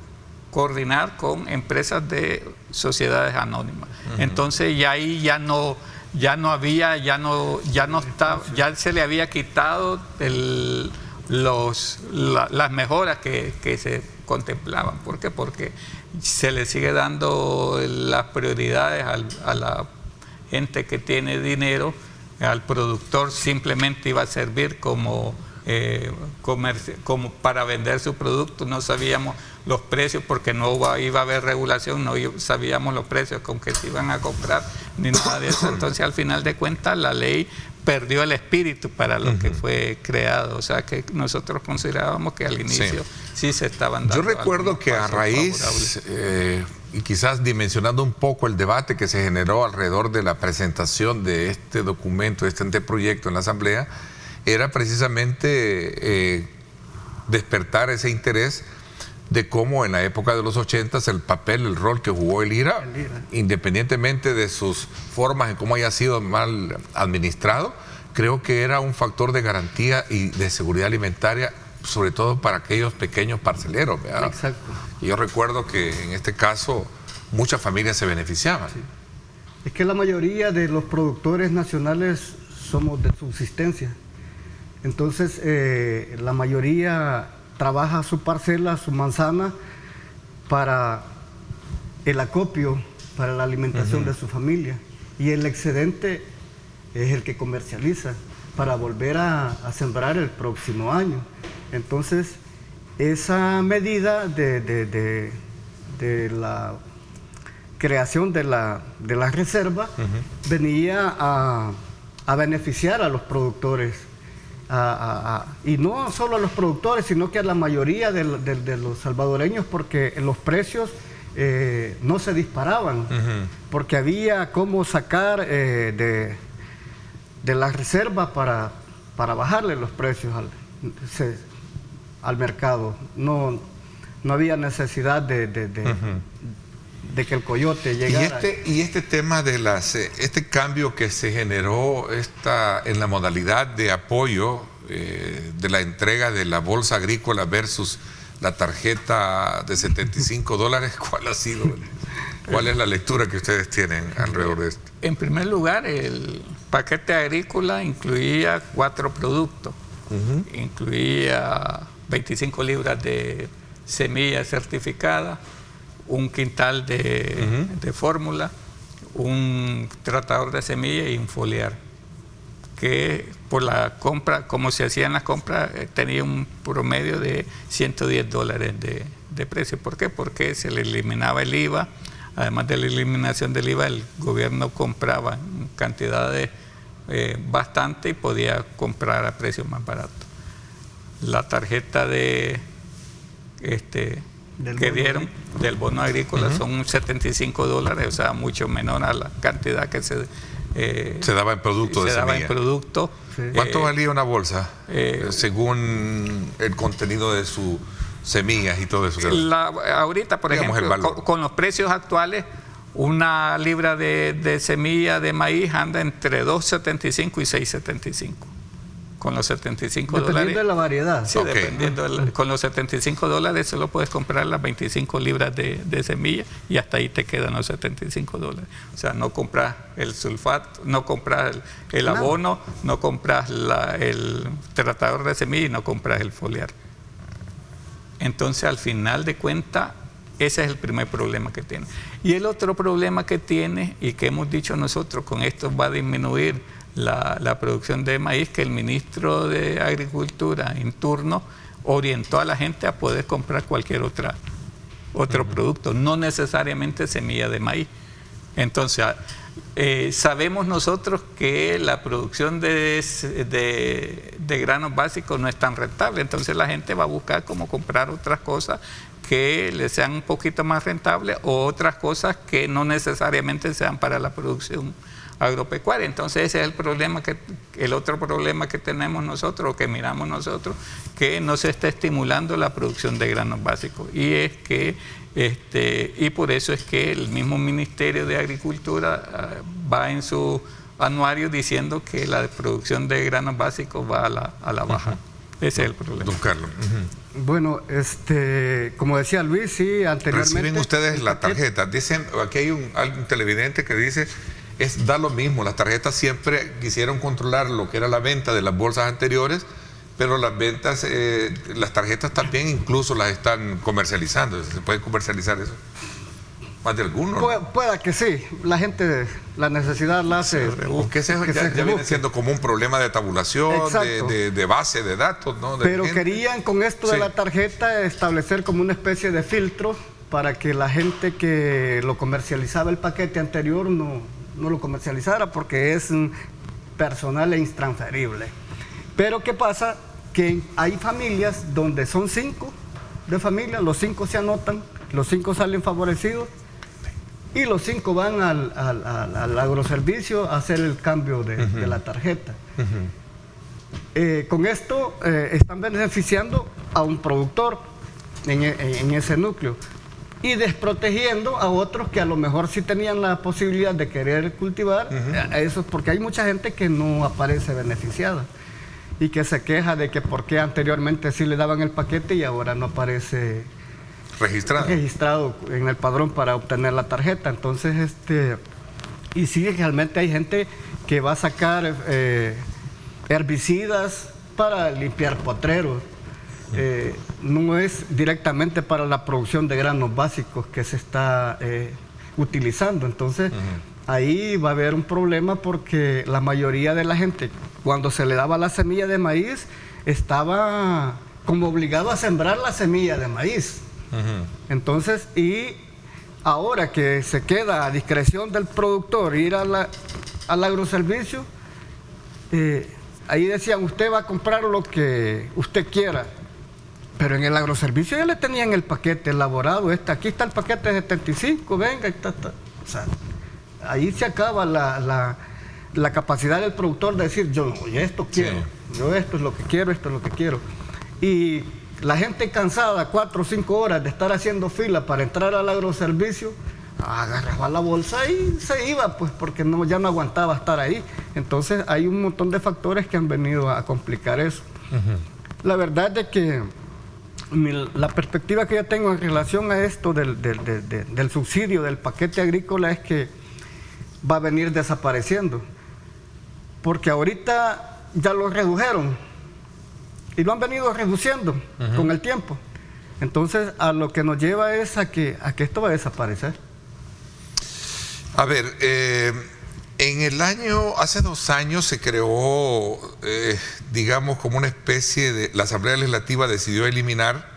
coordinar con empresas de sociedades anónimas. Entonces ya ahí ya se le había quitado las mejoras que se contemplaban. ¿Por qué? Porque se le sigue dando las prioridades a la gente que tiene dinero. Al productor simplemente iba a servir como para vender su producto. No sabíamos los precios porque no iba a haber regulación, no sabíamos los precios con que se iban a comprar ni nada de eso. Entonces, al final de cuentas, la ley perdió el espíritu para lo que fue creado. O sea, que nosotros considerábamos que al inicio sí se estaban dando. Yo recuerdo que a raíz, y quizás dimensionando un poco el debate que se generó alrededor de la presentación de este documento, de este anteproyecto en la Asamblea, era precisamente despertar ese interés de cómo en la época de los 80 el papel, el rol que jugó el IRA, independientemente de sus formas en cómo haya sido mal administrado, creo que era un factor de garantía y de seguridad alimentaria, sobre todo para aquellos pequeños parceleros, ¿verdad? Exacto. Y yo recuerdo que en este caso muchas familias se beneficiaban. Es que la mayoría de los productores nacionales somos de subsistencia. Entonces, la mayoría trabaja su parcela, su manzana, para el acopio, para la alimentación de su familia. Y el excedente es el que comercializa para volver a sembrar el próximo año. Entonces, esa medida de la creación de la reserva venía a beneficiar a los productores, y no solo a los productores, sino que a la mayoría de los salvadoreños, porque los precios no se disparaban, porque había cómo sacar de la reserva para bajarle los precios al mercado. No había necesidad de que el coyote llegara. Y este tema de este cambio que se generó en la modalidad de apoyo de la entrega de la bolsa agrícola versus la tarjeta de $75, ¿cuál ha sido? ¿Cuál es la lectura que ustedes tienen alrededor de esto? En primer lugar, el paquete agrícola incluía 4 productos. Incluía 25 libras de semilla certificada, un quintal de fórmula, un tratador de semilla y un foliar, que por la compra, como se hacían las compras, tenía un promedio de $110 de precio. ¿Por qué? Porque se le eliminaba el IVA. Además de la eliminación del IVA, el gobierno compraba en cantidades bastante y podía comprar a precios más baratos. La tarjeta que dieron del bono agrícola son $75, o sea, mucho menor a la cantidad que se daba en producto de semilla. Sí. ¿Cuánto valía una bolsa según el contenido de sus semillas y todo eso? Ahorita, por ejemplo, con los precios actuales, una libra de semilla de maíz anda entre $2.75 y $6.75. Con los $75. Dependiendo de la variedad. Sí, dependiendo. Con los $75 solo puedes comprar las 25 libras de semilla y hasta ahí te quedan los $75. O sea, no compras el sulfato, no compras el abono, no compras el tratador de semilla y no compras el foliar. Entonces, al final de cuentas, ese es el primer problema que tiene. Y el otro problema que tiene, y que hemos dicho nosotros, con esto va a disminuir la producción de maíz, que el ministro de Agricultura en turno orientó a la gente a poder comprar cualquier otro producto, no necesariamente semilla de maíz. Entonces, sabemos nosotros que la producción de granos básicos no es tan rentable, entonces la gente va a buscar cómo comprar otras cosas que le sean un poquito más rentables o otras cosas que no necesariamente sean para la producción agropecuaria. Entonces ese es el otro problema que tenemos nosotros, o que miramos nosotros, que no se está estimulando la producción de granos básicos. Y es que y por eso es que el mismo Ministerio de Agricultura va en su anuario diciendo que la producción de granos básicos va a la baja. Ese es el problema. Don Carlos. Bueno, como decía Luis, sí, anteriormente... Reciben ustedes la tarjeta. Dicen, aquí hay un televidente que dice, da lo mismo, las tarjetas siempre quisieron controlar lo que era la venta de las bolsas anteriores, pero las ventas, las tarjetas también incluso las están comercializando. ¿Se puede comercializar eso? ¿Más de alguno? Pueda que sí, la gente, la necesidad la hace. Porque ya viene siendo como un problema de tabulación, de base de datos, ¿no? Pero querían con esto de la tarjeta establecer como una especie de filtro para que la gente que lo comercializaba el paquete anterior no lo comercializara, porque es personal e intransferible. Pero ¿qué pasa? Que hay familias donde son 5 de familia, los 5 se anotan, los 5 salen favorecidos y los 5 van al agroservicio a hacer el cambio de la tarjeta. Con esto están beneficiando a un productor en ese núcleo y desprotegiendo a otros que a lo mejor sí tenían la posibilidad de querer cultivar, eso, porque hay mucha gente que no aparece beneficiada y que se queja de que por qué anteriormente sí le daban el paquete y ahora no aparece registrado en el padrón para obtener la tarjeta. Entonces, Y sí, realmente hay gente que va a sacar herbicidas para limpiar potreros. No es directamente para la producción de granos básicos que se está utilizando. Entonces, ahí va a haber un problema porque la mayoría de la gente, cuando se le daba la semilla de maíz, estaba como obligado a sembrar la semilla de maíz. Entonces, y ahora que se queda a discreción del productor ir al agroservicio, ahí decían, usted va a comprar lo que usted quiera, pero en el agroservicio ya le tenían el paquete elaborado, aquí está el paquete de 75, venga, o sea, ahí se acaba la capacidad del productor de decir, yo esto quiero, yo esto es lo que quiero, esto es lo que quiero. Y la gente cansada, 4 o 5 horas de estar haciendo fila para entrar al agroservicio, agarraba la bolsa y se iba, pues, porque ya no aguantaba estar ahí. Entonces hay un montón de factores que han venido a complicar eso. La verdad es que la perspectiva que yo tengo en relación a esto del subsidio del paquete agrícola es que va a venir desapareciendo, porque ahorita ya lo redujeron y lo han venido reduciendo con el tiempo. Entonces, a lo que nos lleva es a que esto va a desaparecer. A ver, hace 2 años se creó, digamos, como una especie de... La Asamblea Legislativa decidió eliminar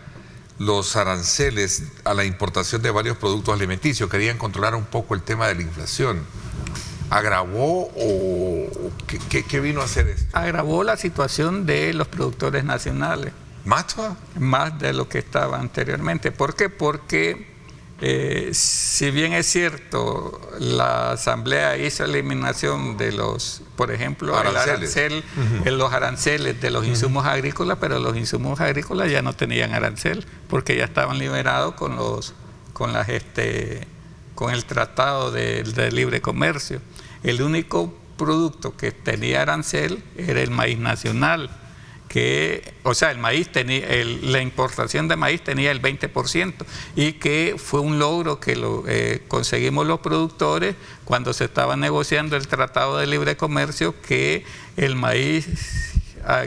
los aranceles a la importación de varios productos alimenticios. Querían controlar un poco el tema de la inflación. ¿Agravó o qué vino a hacer esto? Agravó la situación de los productores nacionales. ¿Más todavía? Más de lo que estaba anteriormente. ¿Por qué? Porque si bien es cierto, la Asamblea hizo eliminación de los, por ejemplo, los aranceles de los insumos agrícolas, pero los insumos agrícolas ya no tenían arancel, porque ya estaban liberados con el Tratado de Libre Comercio. El único producto que tenía arancel era el maíz nacional, el maíz la importación de maíz tenía el 20%, y que fue un logro que conseguimos los productores cuando se estaba negociando el Tratado de Libre Comercio, que el maíz,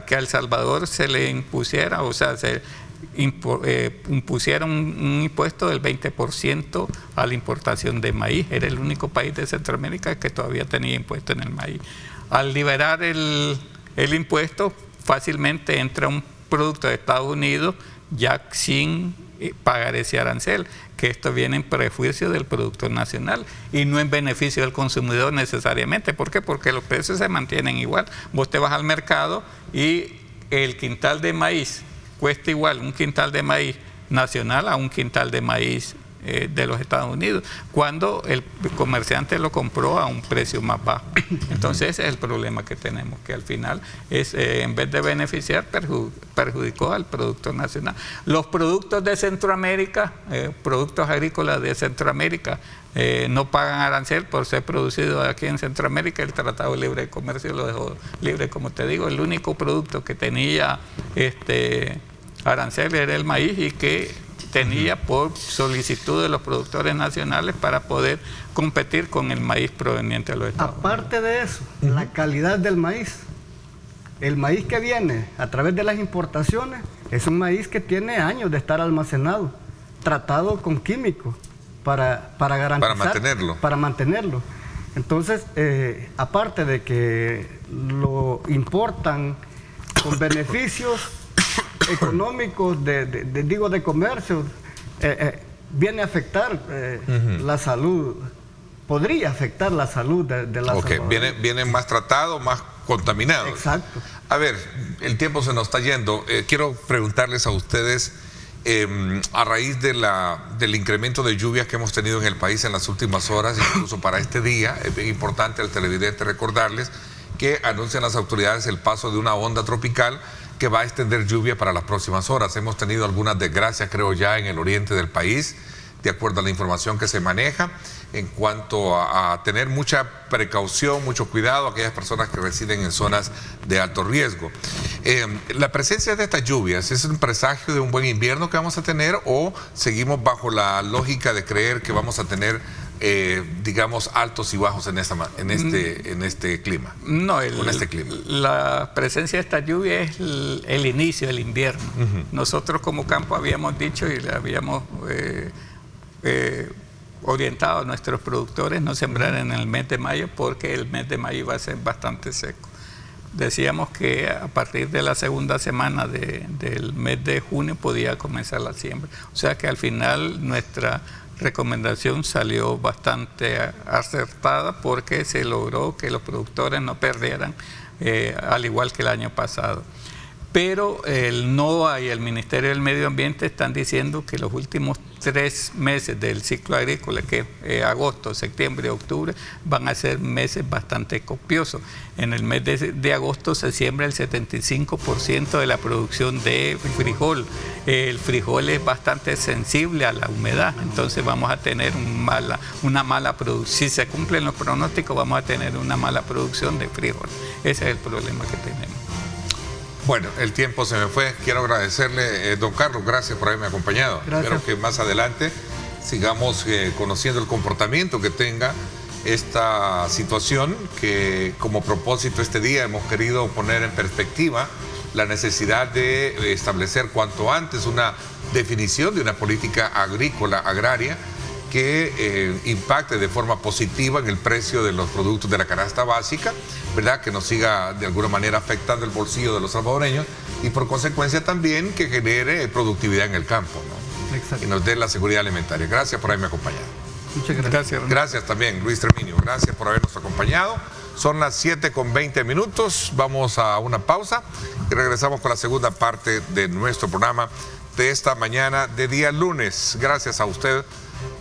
que a El Salvador se le impusiera, impusieron un impuesto del 20% a la importación de maíz. Era el único país de Centroamérica que todavía tenía impuesto en el maíz. Al liberar el impuesto, fácilmente entra un producto de Estados Unidos ya sin pagar ese arancel, que esto viene en prejuicio del productor nacional y no en beneficio del consumidor necesariamente. ¿Por qué? Porque los precios se mantienen igual. Vos te vas al mercado y el quintal de maíz cuesta igual un quintal de maíz nacional a un quintal de maíz de los Estados Unidos, cuando el comerciante lo compró a un precio más bajo. Entonces ese es el problema que tenemos, que al final en vez de beneficiar, perjudicó al productor nacional. Los productos de Centroamérica, productos agrícolas de Centroamérica, no pagan arancel por ser producidos aquí en Centroamérica. El Tratado de Libre Comercio lo dejó libre, como te digo. El único producto que tenía arancel era el maíz, y que tenía por solicitud de los productores nacionales para poder competir con el maíz proveniente de los Estados Unidos. Aparte de eso, la calidad del maíz. El maíz que viene a través de las importaciones es un maíz que tiene años de estar almacenado, tratado con químicos para garantizar, para mantenerlo. Entonces, aparte de que lo importan con beneficios económicos de comercio, viene a afectar la salud, podría afectar la salud de la salud. Vienen más tratados, más contaminados. Exacto. A ver, el tiempo se nos está yendo. Quiero preguntarles a ustedes, a raíz del incremento de lluvias que hemos tenido en el país en las últimas horas, incluso para este día, es bien importante al televidente recordarles que anuncian las autoridades el paso de una onda tropical que va a extender lluvia para las próximas horas. Hemos tenido algunas desgracias, creo, ya en el oriente del país, de acuerdo a la información que se maneja, en cuanto a tener mucha precaución, mucho cuidado a aquellas personas que residen en zonas de alto riesgo. La presencia de estas lluvias, ¿es un presagio de un buen invierno que vamos a tener, o seguimos bajo la lógica de creer que vamos a tener digamos, altos y bajos en este clima? No, en este clima. La presencia de esta lluvia es el inicio del invierno. Nosotros como campo habíamos dicho y le habíamos orientado a nuestros productores no sembrar en el mes de mayo, porque el mes de mayo iba a ser bastante seco. Decíamos que a partir de la segunda semana del mes de junio podía comenzar la siembra. O sea que al final nuestra recomendación salió bastante acertada, porque se logró que los productores no perdieran, al igual que el año pasado. Pero el NOAA y el Ministerio del Medio Ambiente están diciendo que los últimos 3 meses del ciclo agrícola, que es agosto, septiembre y octubre, van a ser meses bastante copiosos. En el mes de agosto se siembra el 75% de la producción de frijol. El frijol es bastante sensible a la humedad, entonces vamos a tener una mala producción. Si se cumplen los pronósticos, vamos a tener una mala producción de frijol. Ese es el problema que tenemos. Bueno, el tiempo se me fue. Quiero agradecerle, don Carlos, gracias por haberme acompañado. Gracias. Espero que más adelante sigamos conociendo el comportamiento que tenga esta situación, que como propósito este día hemos querido poner en perspectiva la necesidad de establecer cuanto antes una definición de una política agrícola, agraria, que impacte de forma positiva en el precio de los productos de la canasta básica, ¿verdad? Que nos siga de alguna manera afectando el bolsillo de los salvadoreños y por consecuencia también que genere productividad en el campo, ¿no? Exacto. Y nos dé la seguridad alimentaria. Gracias por haberme acompañado. Muchas gracias. Gracias también, Luis Treminio. Gracias por habernos acompañado. Son las 7:20. Vamos a una pausa y regresamos con la segunda parte de nuestro programa de esta mañana de día lunes. Gracias a usted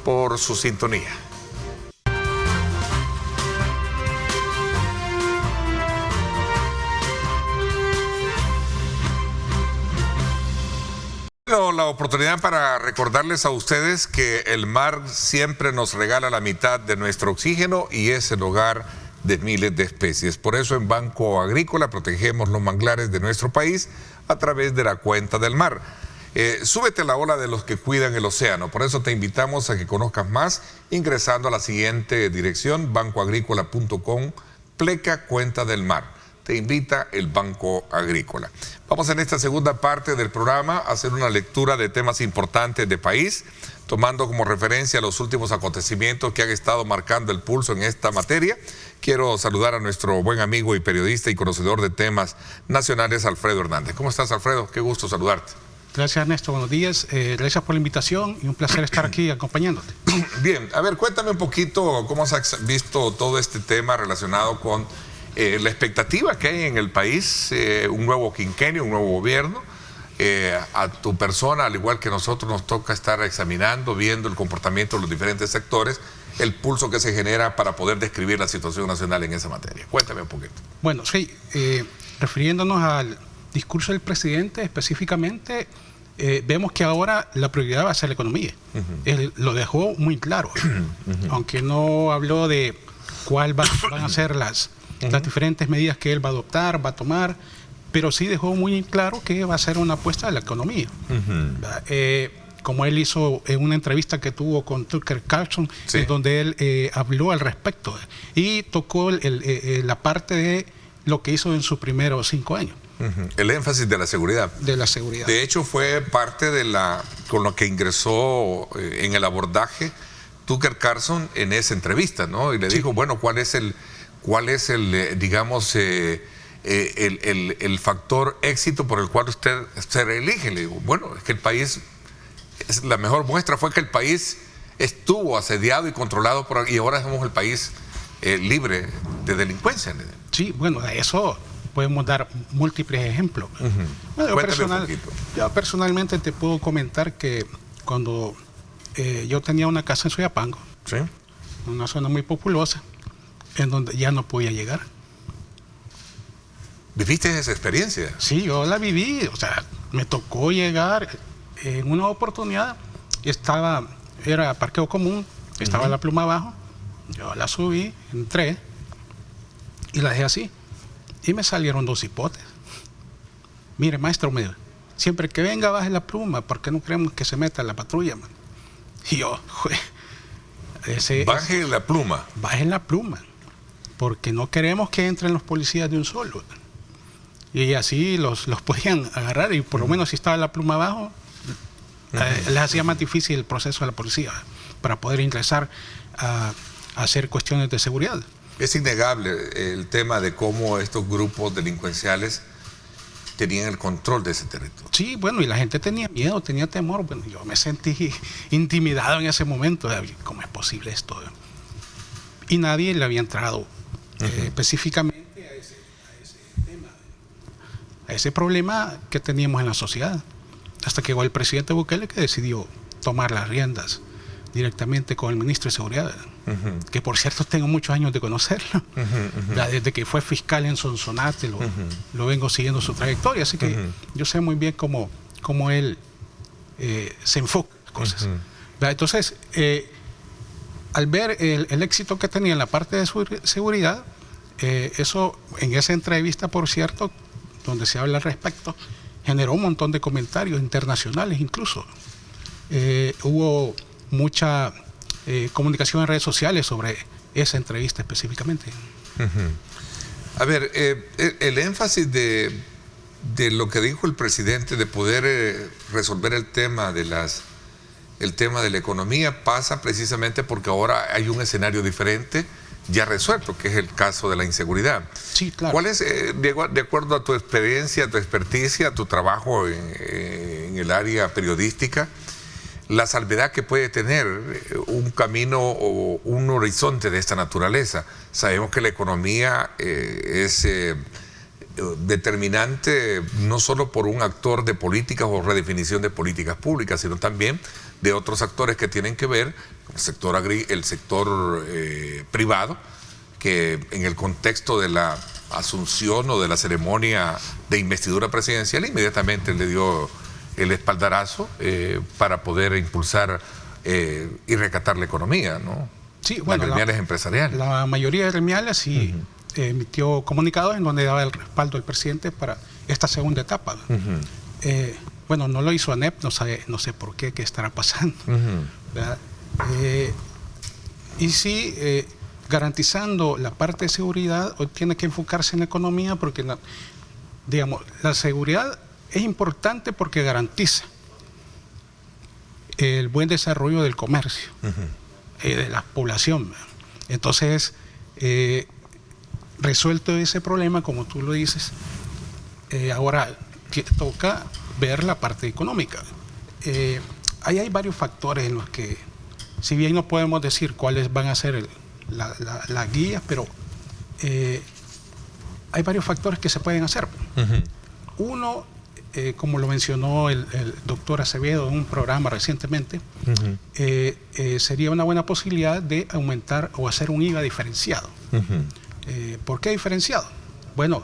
por su sintonía. Bueno, la oportunidad para recordarles a ustedes que el mar siempre nos regala la mitad de nuestro oxígeno y es el hogar de miles de especies. Por eso en Banco Agrícola protegemos los manglares de nuestro país a través de la cuenta del mar. Súbete a la ola de los que cuidan el océano. Por eso te invitamos a que conozcas más ingresando a la siguiente dirección: bancoagrícola.com, pleca cuenta del mar. Te invita el Banco Agrícola. Vamos en esta segunda parte del programa a hacer una lectura de temas importantes de país, tomando como referencia los últimos acontecimientos que han estado marcando el pulso en esta materia. Quiero saludar a nuestro buen amigo y periodista y conocedor de temas nacionales, Alfredo Hernández. ¿Cómo estás, Alfredo? Qué gusto saludarte. Gracias, Ernesto. Buenos días. Gracias por la invitación y un placer estar aquí acompañándote. Bien, a ver, cuéntame un poquito cómo has visto todo este tema relacionado con la expectativa que hay en el país, un nuevo quinquenio, un nuevo gobierno. A tu persona, al igual que nosotros, nos toca estar examinando, viendo el comportamiento de los diferentes sectores, el pulso que se genera para poder describir la situación nacional en esa materia. Cuéntame un poquito. Bueno, sí, refiriéndonos al discurso del presidente específicamente, vemos que ahora la prioridad va a ser la economía. Él lo dejó muy claro, aunque no habló de cuáles van a ser las diferentes medidas que él va a adoptar, va a tomar, pero sí dejó muy claro que va a ser una apuesta a la economía. Como él hizo en una entrevista que tuvo con Tucker Carlson, sí, en donde él habló al respecto y tocó la parte de lo que hizo en sus primeros 5 años. El énfasis de la seguridad. De la seguridad. De hecho, fue parte de con lo que ingresó en el abordaje Tucker Carlson en esa entrevista, ¿no? Y le dijo, bueno, ¿cuál es el digamos, el factor éxito por el cual usted se reelige? Le digo, bueno, es que el país, la mejor muestra fue que el país estuvo asediado y controlado y ahora somos el país libre de delincuencia. Sí, bueno, de eso podemos dar múltiples ejemplos. Bueno, yo personalmente te puedo comentar que cuando yo tenía una casa en Soyapango, ¿sí?, una zona muy populosa, en donde ya no podía llegar. ¿Viviste esa experiencia? Sí, yo la viví. O sea, me tocó llegar en una oportunidad. Era parqueo común, estaba la pluma abajo. Yo la subí, entré y la dejé así. Y me salieron 2 hipotes. Mire, maestro, siempre que venga baje la pluma, porque no queremos que se meta la patrulla, man. Y yo, Bajen la pluma. Bajen la pluma, porque no queremos que entren los policías de un solo. Y así los podían agarrar, y por lo menos si estaba la pluma abajo, les hacía más difícil el proceso a la policía para poder ingresar a hacer cuestiones de seguridad. Es innegable el tema de cómo estos grupos delincuenciales tenían el control de ese territorio. Sí, bueno, y la gente tenía miedo, tenía temor. Bueno, yo me sentí intimidado en ese momento. ¿Cómo es posible esto? Y nadie le había entrado específicamente a ese tema, a ese problema que teníamos en la sociedad. Hasta que llegó el presidente Bukele, que decidió tomar las riendas directamente con el ministro de Seguridad, que por cierto tengo muchos años de conocerlo. Desde que fue fiscal en Sonsonate lo vengo siguiendo su trayectoria, así que yo sé muy bien cómo él se enfoca en las cosas. Entonces, al ver el éxito que tenía en la parte de seguridad, eso en esa entrevista, por cierto, donde se habla al respecto, generó un montón de comentarios internacionales incluso. Hubo mucha comunicación en redes sociales sobre esa entrevista específicamente. A ver, el énfasis de lo que dijo el presidente de poder resolver el tema de la economía pasa precisamente porque ahora hay un escenario diferente ya resuelto, que es el caso de la inseguridad. Sí, claro. ¿Cuál es, de acuerdo a tu experiencia, a tu experticia, a tu trabajo en el área periodística, la salvedad que puede tener un camino o un horizonte de esta naturaleza? Sabemos que la economía es determinante no solo por un actor de políticas o redefinición de políticas públicas, sino también de otros actores que tienen que ver con el sector privado, que en el contexto de la asunción o de la ceremonia de investidura presidencial inmediatamente le dio el espaldarazo para poder impulsar y recatar la economía, ¿no? Sí, bueno, las gremiales empresariales. La mayoría de gremiales sí emitió comunicados en donde daba el respaldo del presidente para esta segunda etapa. Bueno, no lo hizo ANEP, no sé por qué estará pasando. Y sí, garantizando la parte de seguridad, hoy tiene que enfocarse en la economía porque, digamos, la seguridad es importante porque garantiza el buen desarrollo del comercio, de la población. Entonces, resuelto ese problema, como tú lo dices, ahora toca ver la parte económica. Ahí hay varios factores en los que, si bien no podemos decir cuáles van a ser las guías, pero hay varios factores que se pueden hacer. Uno, como lo mencionó el doctor Acevedo en un programa recientemente, sería una buena posibilidad de aumentar o hacer un IVA diferenciado. ¿Por qué diferenciado? Bueno,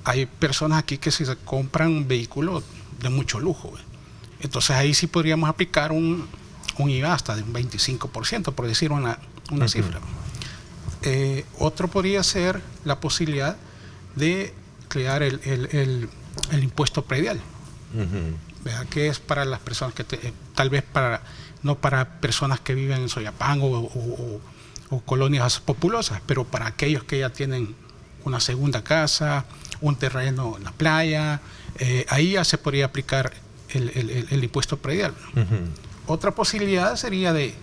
hay personas aquí que se compran un vehículo de mucho lujo, entonces ahí sí podríamos aplicar un IVA hasta de un 25%, por decir una cifra. Otro podría ser la posibilidad de crear el impuesto predial, que es para las personas que tal vez no para personas que viven en Soyapango o colonias populosas, pero para aquellos que ya tienen una segunda casa, un terreno en la playa, ahí ya se podría aplicar el impuesto predial. Otra posibilidad sería de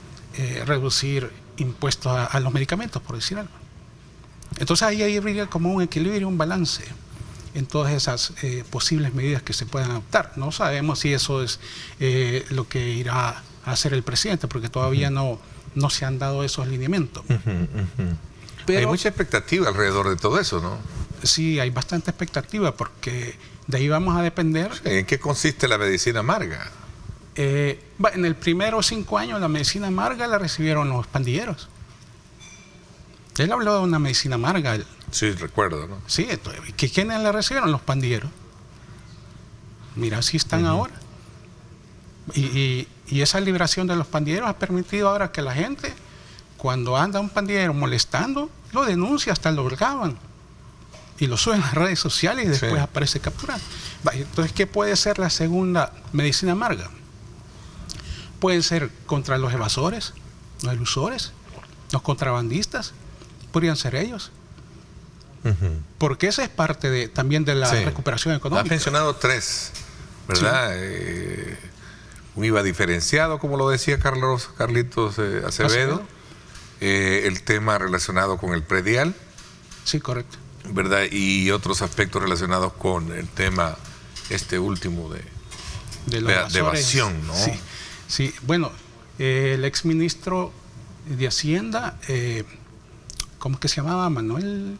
reducir impuestos a los medicamentos, por decir algo. Entonces ahí habría como un equilibrio, un balance en todas esas posibles medidas que se puedan adoptar. No sabemos si eso es lo que irá a hacer el presidente, porque todavía no se han dado esos lineamientos. Pero hay mucha expectativa alrededor de todo eso, ¿no? Sí, hay bastante expectativa, porque de ahí vamos a depender. ¿En qué consiste la medicina amarga? En el primero 5 años la medicina amarga la recibieron los pandilleros. Él habló de una medicina amarga. Sí, recuerdo, ¿no? Sí, ¿quiénes la recibieron? Los pandilleros. Mira, así están ahora. Y esa liberación de los pandilleros ha permitido ahora que la gente, cuando anda un pandillero molestando, lo denuncia, hasta lo graban y lo suben a las redes sociales y después aparece capturado. Entonces, ¿qué puede ser la segunda medicina amarga? Pueden ser contra los evasores, los ilusores, los contrabandistas, podrían ser ellos. Porque esa es parte también de la recuperación económica. Has mencionado 3, ¿verdad? Un IVA diferenciado, como lo decía Carlitos Acevedo. El tema relacionado con el predial. Sí, correcto. ¿Verdad? Y otros aspectos relacionados con el tema último de evasión, ¿no? Sí. Bueno, el exministro de Hacienda, ¿cómo es que se llamaba? Manuel...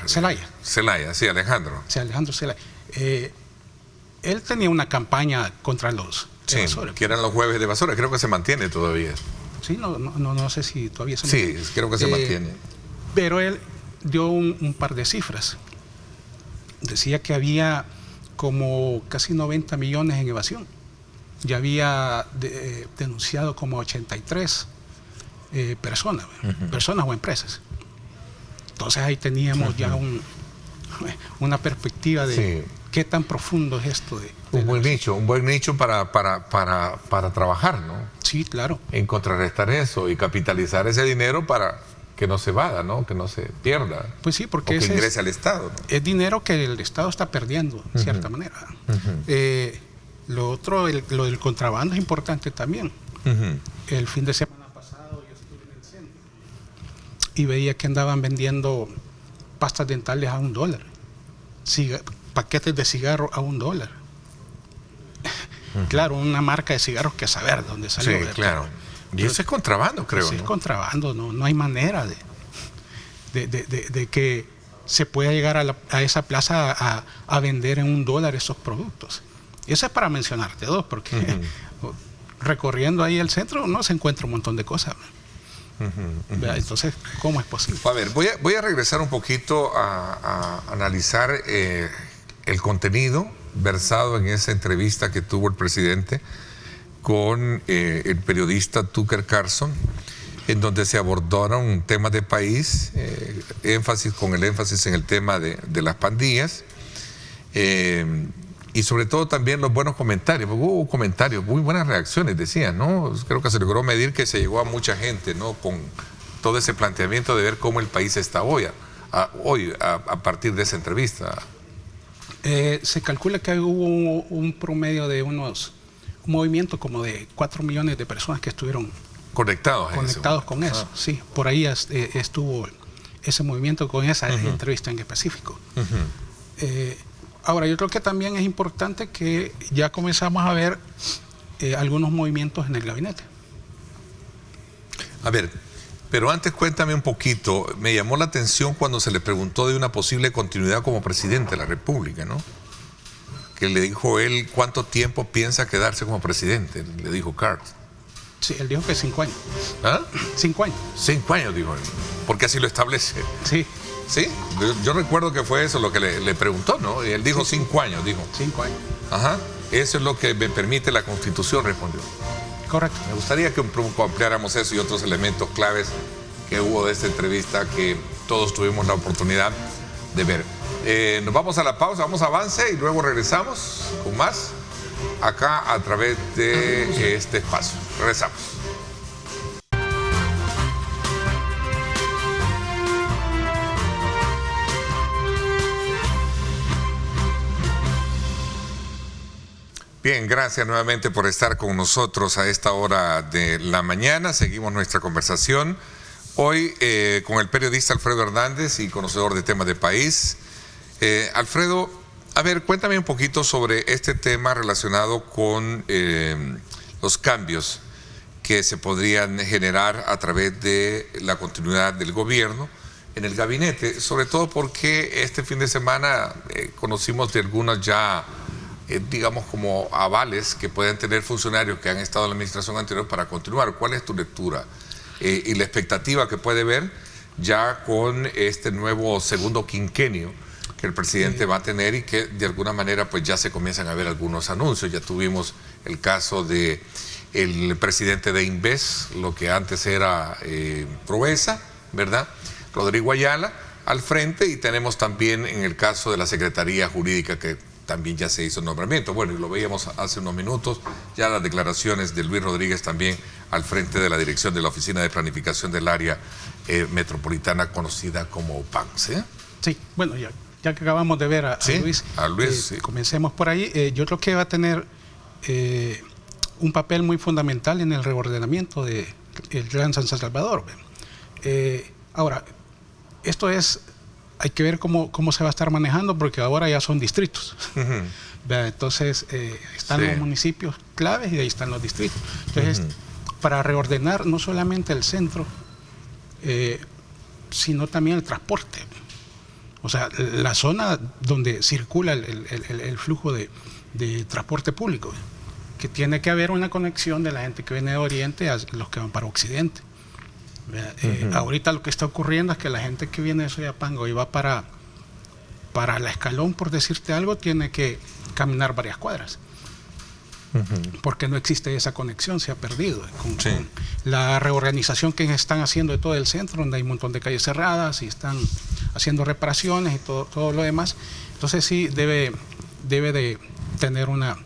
Zelaya, sí, Alejandro. Sí, Alejandro Zelaya. Él tenía una campaña contra los evasores. Que eran los jueves de basura, creo que se mantiene todavía. Sí, no sé si todavía se mantiene. Sí, creo que se mantiene. Pero él dio un par de cifras. Decía que había como casi 90 millones en evasión. Ya había denunciado como 83 personas o empresas. Entonces ahí teníamos ya una perspectiva de qué tan profundo es esto. Un buen nicho para trabajar, ¿no? Sí, claro. En contrarrestar eso y capitalizar ese dinero para que no se vada, ¿no? Que no se pierda. Pues sí, porque que ingrese al Estado, ¿no? Es dinero que el Estado está perdiendo, de cierta manera. Lo otro, lo del contrabando es importante también. El fin de semana pasado yo estuve en el centro y veía que andaban vendiendo pastas dentales a $1, paquetes de cigarros a $1. Claro, una marca de cigarros que saber dónde salió. Sí, claro. Y eso es contrabando, creo. Sí, es contrabando, no hay manera de que se pueda llegar a esa plaza a vender en $1 esos productos. Y eso es para mencionarte 2, porque recorriendo ahí el centro no se encuentra un montón de cosas. Entonces, ¿cómo es posible? A ver, voy a regresar un poquito a analizar el contenido versado en esa entrevista que tuvo el presidente con el periodista Tucker Carlson, en donde se abordaron temas de país, énfasis en el tema de las pandillas, y sobre todo también los buenos comentarios. Hubo comentarios, muy buenas reacciones, decían, ¿no? Creo que se logró medir que se llegó a mucha gente, ¿no? Con todo ese planteamiento de ver cómo el país está hoy a partir de esa entrevista. Se calcula que hubo un promedio de un movimiento como de 4 millones de personas que estuvieron conectados con eso. Sí, por ahí estuvo ese movimiento con esa entrevista en específico. Ahora, yo creo que también es importante que ya comenzamos a ver algunos movimientos en el gabinete. A ver, pero antes cuéntame un poquito. Me llamó la atención cuando se le preguntó de una posible continuidad como presidente de la República, ¿no? Que le dijo él cuánto tiempo piensa quedarse como presidente, le dijo Cart. Sí, él dijo que 5 años. ¿Ah? 5 años. 5 años, dijo él, porque así lo establece. Sí. Sí, yo recuerdo que fue eso lo que le preguntó, ¿no? Y él dijo 5 años, dijo. 5 años. Ajá, eso es lo que me permite la Constitución, respondió. Correcto. Me gustaría que un poco ampliáramos eso y otros elementos claves que hubo de esta entrevista que todos tuvimos la oportunidad de ver. Nos vamos a la pausa, vamos a avance y luego regresamos con más acá a través de este espacio. Regresamos. Bien, gracias nuevamente por estar con nosotros a esta hora de la mañana. Seguimos nuestra conversación hoy con el periodista Alfredo Hernández y conocedor de temas de país. Alfredo, a ver, cuéntame un poquito sobre este tema relacionado con los cambios que se podrían generar a través de la continuidad del gobierno en el gabinete, sobre todo porque este fin de semana conocimos de algunas ya digamos como avales que pueden tener funcionarios que han estado en la administración anterior para continuar. ¿Cuál es tu lectura y la expectativa que puede ver ya con este nuevo segundo quinquenio que el presidente va a tener y que de alguna manera pues ya se comienzan a ver algunos anuncios? Ya tuvimos el caso de el presidente de Inves, lo que antes era Proeza, ¿verdad? Rodrigo Ayala al frente, y tenemos también en el caso de la Secretaría Jurídica que también ya se hizo el nombramiento. Bueno, y lo veíamos hace unos minutos, ya las declaraciones de Luis Rodríguez también al frente de la dirección de la Oficina de Planificación del Área Metropolitana, conocida como OPAMS. Sí, bueno, ya que acabamos de ver a Luis, sí. Comencemos por ahí. Yo creo que va a tener un papel muy fundamental en el reordenamiento del Gran San Salvador. Ahora, esto hay que ver cómo se va a estar manejando, porque ahora ya son distritos. Entonces, están los municipios claves y ahí están los distritos. Entonces, para reordenar no solamente el centro, sino también el transporte. O sea, la zona donde circula el flujo de transporte público, que tiene que haber una conexión de la gente que viene de Oriente a los que van para Occidente. Ahorita lo que está ocurriendo es que la gente que viene de Soyapango y va para La Escalón, por decirte algo, tiene que caminar varias cuadras. Porque no existe esa conexión, se ha perdido. Con la reorganización que están haciendo de todo el centro, donde hay un montón de calles cerradas y están haciendo reparaciones y todo lo demás. Entonces sí debe de tener una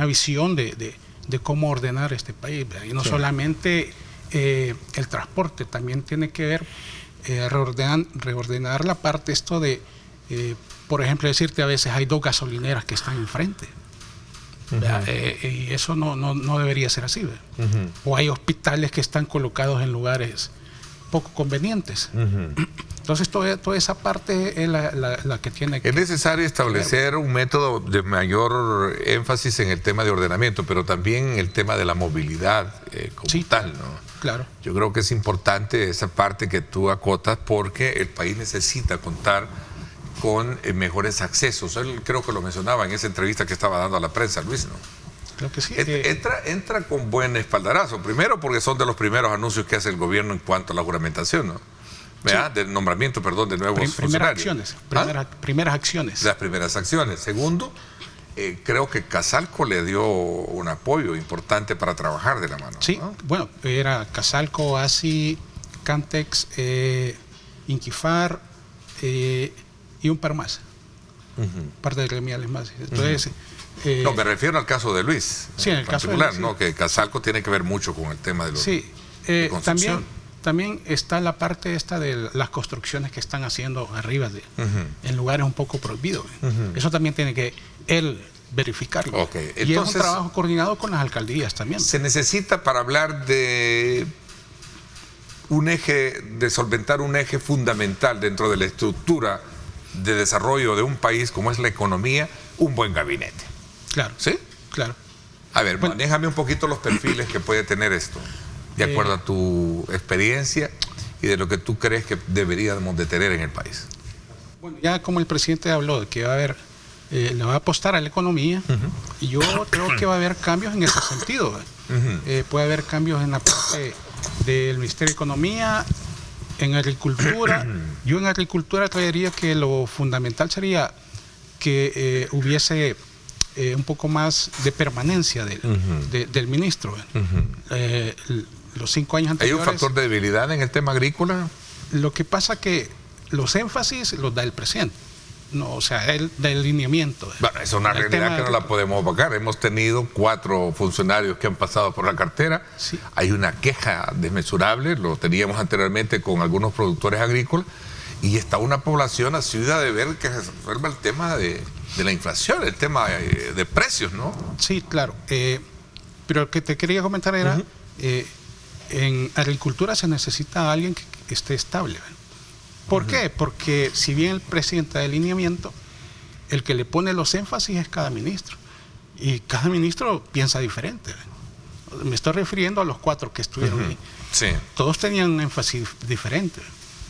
visión de cómo ordenar este país. Y no solamente el transporte, también tiene que ver reordenar la parte por ejemplo, decirte, a veces hay 2 gasolineras que están enfrente. Y eso no debería ser así. O hay hospitales que están colocados en lugares poco convenientes. Entonces toda esa parte es la que tiene que... Es necesario establecer un método de mayor énfasis en el tema de ordenamiento, pero también en el tema de la movilidad como tal, ¿no? Claro. Yo creo que es importante esa parte que tú acotas, porque el país necesita contar con mejores accesos. Él creo que lo mencionaba en esa entrevista que estaba dando a la prensa, Luis, ¿no? Creo que sí. Entra con buen espaldarazo. Primero porque son de los primeros anuncios que hace el gobierno en cuanto a la juramentación, ¿no? Del nombramiento, de nuevos funcionarios. Primeras acciones. Las primeras acciones. Segundo, creo que Casalco le dio un apoyo importante para trabajar de la mano. Sí, ¿no? Bueno, era Casalco, ASI, Cantex, Inquifar y un par más. Parte de gremiales más. Entonces... no, me refiero al caso de Luis. Sí, en el caso de Luis, ¿no? Que Casalco tiene que ver mucho con el tema de los de construcción. También está la parte de las construcciones que están haciendo arriba en lugares un poco prohibidos. Eso también tiene que él verificarlo. Entonces, y es un trabajo coordinado con las alcaldías también. Se necesita, para hablar de solventar un eje fundamental dentro de la estructura de desarrollo de un país como es la economía, un buen gabinete. Claro. ¿Sí? Claro. A ver, manéjame un poquito los perfiles que puede tener esto, de acuerdo a tu experiencia y de lo que tú crees que deberíamos de tener en el país. Bueno, ya como el presidente habló de que va a haber, le va a apostar a la economía, y yo creo que va a haber cambios en ese sentido. Puede haber cambios en la parte del Ministerio de Economía, en agricultura. Yo en agricultura traería que lo fundamental sería que hubiese un poco más de permanencia del ministro. Los 5 años anteriores... ¿Hay un factor de debilidad en el tema agrícola? Lo que pasa que los énfasis los da el presidente. No, o sea, él da el lineamiento. Bueno, es una realidad que no la podemos opacar. Hemos tenido 4 funcionarios que han pasado por la cartera. Sí. Hay una queja desmesurable, lo teníamos anteriormente con algunos productores agrícolas, y está una población asida de ver que se resuelva el tema de la inflación, el tema de precios, ¿no? Sí, claro. Pero lo que te quería comentar era, en agricultura se necesita alguien que esté estable. ¿Por qué? Porque si bien el presidente da el lineamiento, el que le pone los énfasis es cada ministro. Y cada ministro piensa diferente. Me estoy refiriendo a los 4 que estuvieron ahí. Sí. Todos tenían un énfasis diferente.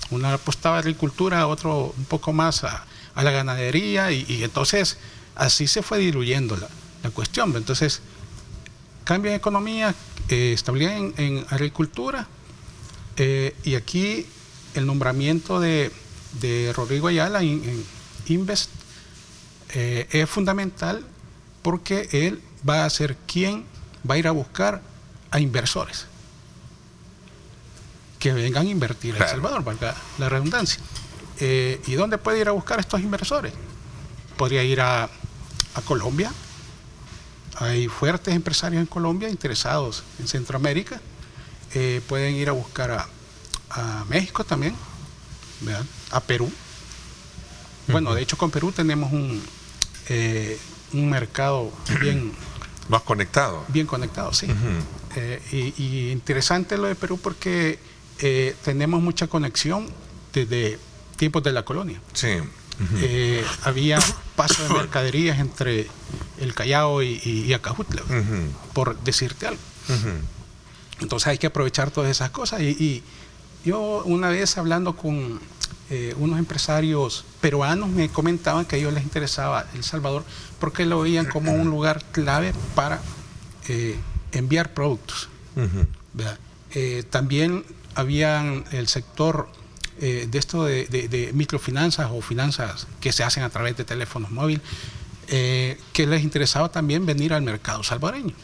Uno apostaba a agricultura, otro un poco más a la ganadería, y entonces así se fue diluyendo la cuestión. Entonces, cambio en economía, estabilidad en agricultura, y aquí el nombramiento de Rodrigo Ayala en Invest es fundamental, porque él va a ser quien va a ir a buscar a inversores que vengan a invertir en El Salvador, valga la redundancia. ¿Y dónde puede ir a buscar estos inversores? Podría ir a Colombia, Hay fuertes empresarios en Colombia interesados en Centroamérica. Pueden ir a buscar a México también, ¿verdad? A Perú. Bueno, de hecho con Perú tenemos un mercado bien... Más conectado. Bien conectado, sí. Y interesante lo de Perú porque tenemos mucha conexión desde tiempos de la colonia. Sí. Había paso de mercaderías entre el Callao y Acajutla, por decirte algo. Entonces hay que aprovechar todas esas cosas. Y yo una vez hablando con unos empresarios peruanos me comentaban que a ellos les interesaba El Salvador porque lo veían como un lugar clave para enviar productos. También había el sector de esto de microfinanzas o finanzas que se hacen a través de teléfonos móviles, que les interesaba también venir al mercado salvadoreño.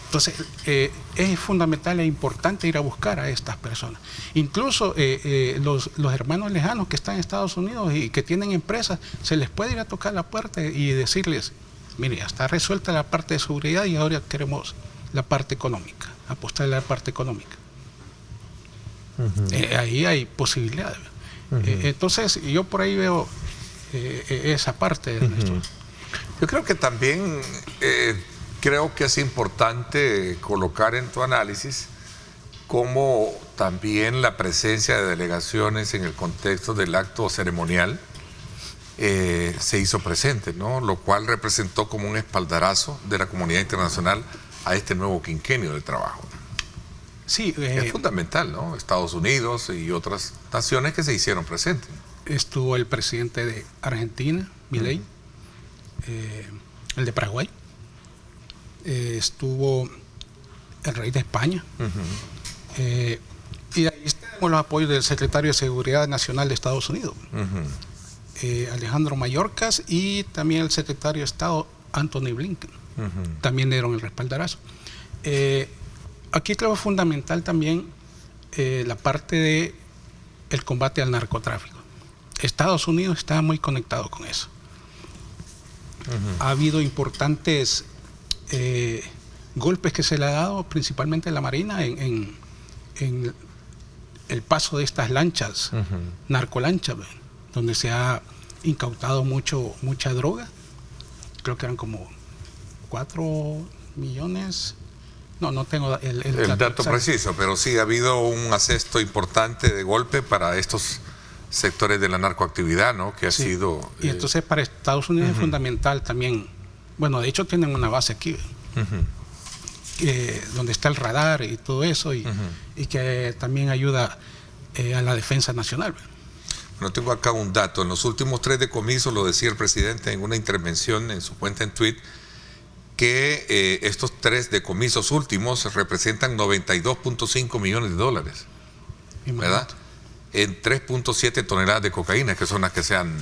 Entonces, es fundamental e importante ir a buscar a estas personas. Incluso los hermanos lejanos que están en Estados Unidos y que tienen empresas, se les puede ir a tocar la puerta y decirles, mire, ya está resuelta la parte de seguridad y ahora queremos la parte económica, apostarle a la parte económica. Ahí hay posibilidades. Entonces, yo por ahí veo esa parte de nuestro. Yo creo que también creo que es importante colocar en tu análisis cómo también la presencia de delegaciones en el contexto del acto ceremonial se hizo presente, ¿no? Lo cual representó como un espaldarazo de la comunidad internacional a este nuevo quinquenio de trabajo. Sí, es fundamental, ¿no? Estados Unidos y otras naciones que se hicieron presentes. Estuvo el presidente de Argentina, Milei, el de Paraguay, estuvo el rey de España, y ahí tenemos los apoyos del secretario de Seguridad Nacional de Estados Unidos, Alejandro Mayorkas, y también el secretario de Estado Anthony Blinken, también dieron el respaldarazo. Aquí creo fundamental también la parte de el combate al narcotráfico. Estados Unidos está muy conectado con eso. Ha habido importantes golpes que se le ha dado principalmente a la Marina en el paso de estas lanchas, narcolanchas, donde se ha incautado mucha droga. Creo que eran como 4 millones. No tengo el dato preciso, pero sí ha habido un ascenso importante de golpe para estos sectores de la narcoactividad, ¿no? Que ha sido... Y entonces para Estados Unidos es fundamental también. Bueno, de hecho tienen una base aquí, donde está el radar y todo eso, y que también ayuda a la defensa nacional. Bueno, tengo acá un dato. En los últimos 3 decomisos, lo decía el presidente en una intervención en su cuenta en Twitter, que estos 3 decomisos últimos representan 92.5 millones de dólares, ¿verdad? En 3.7 toneladas de cocaína, que son las que se han...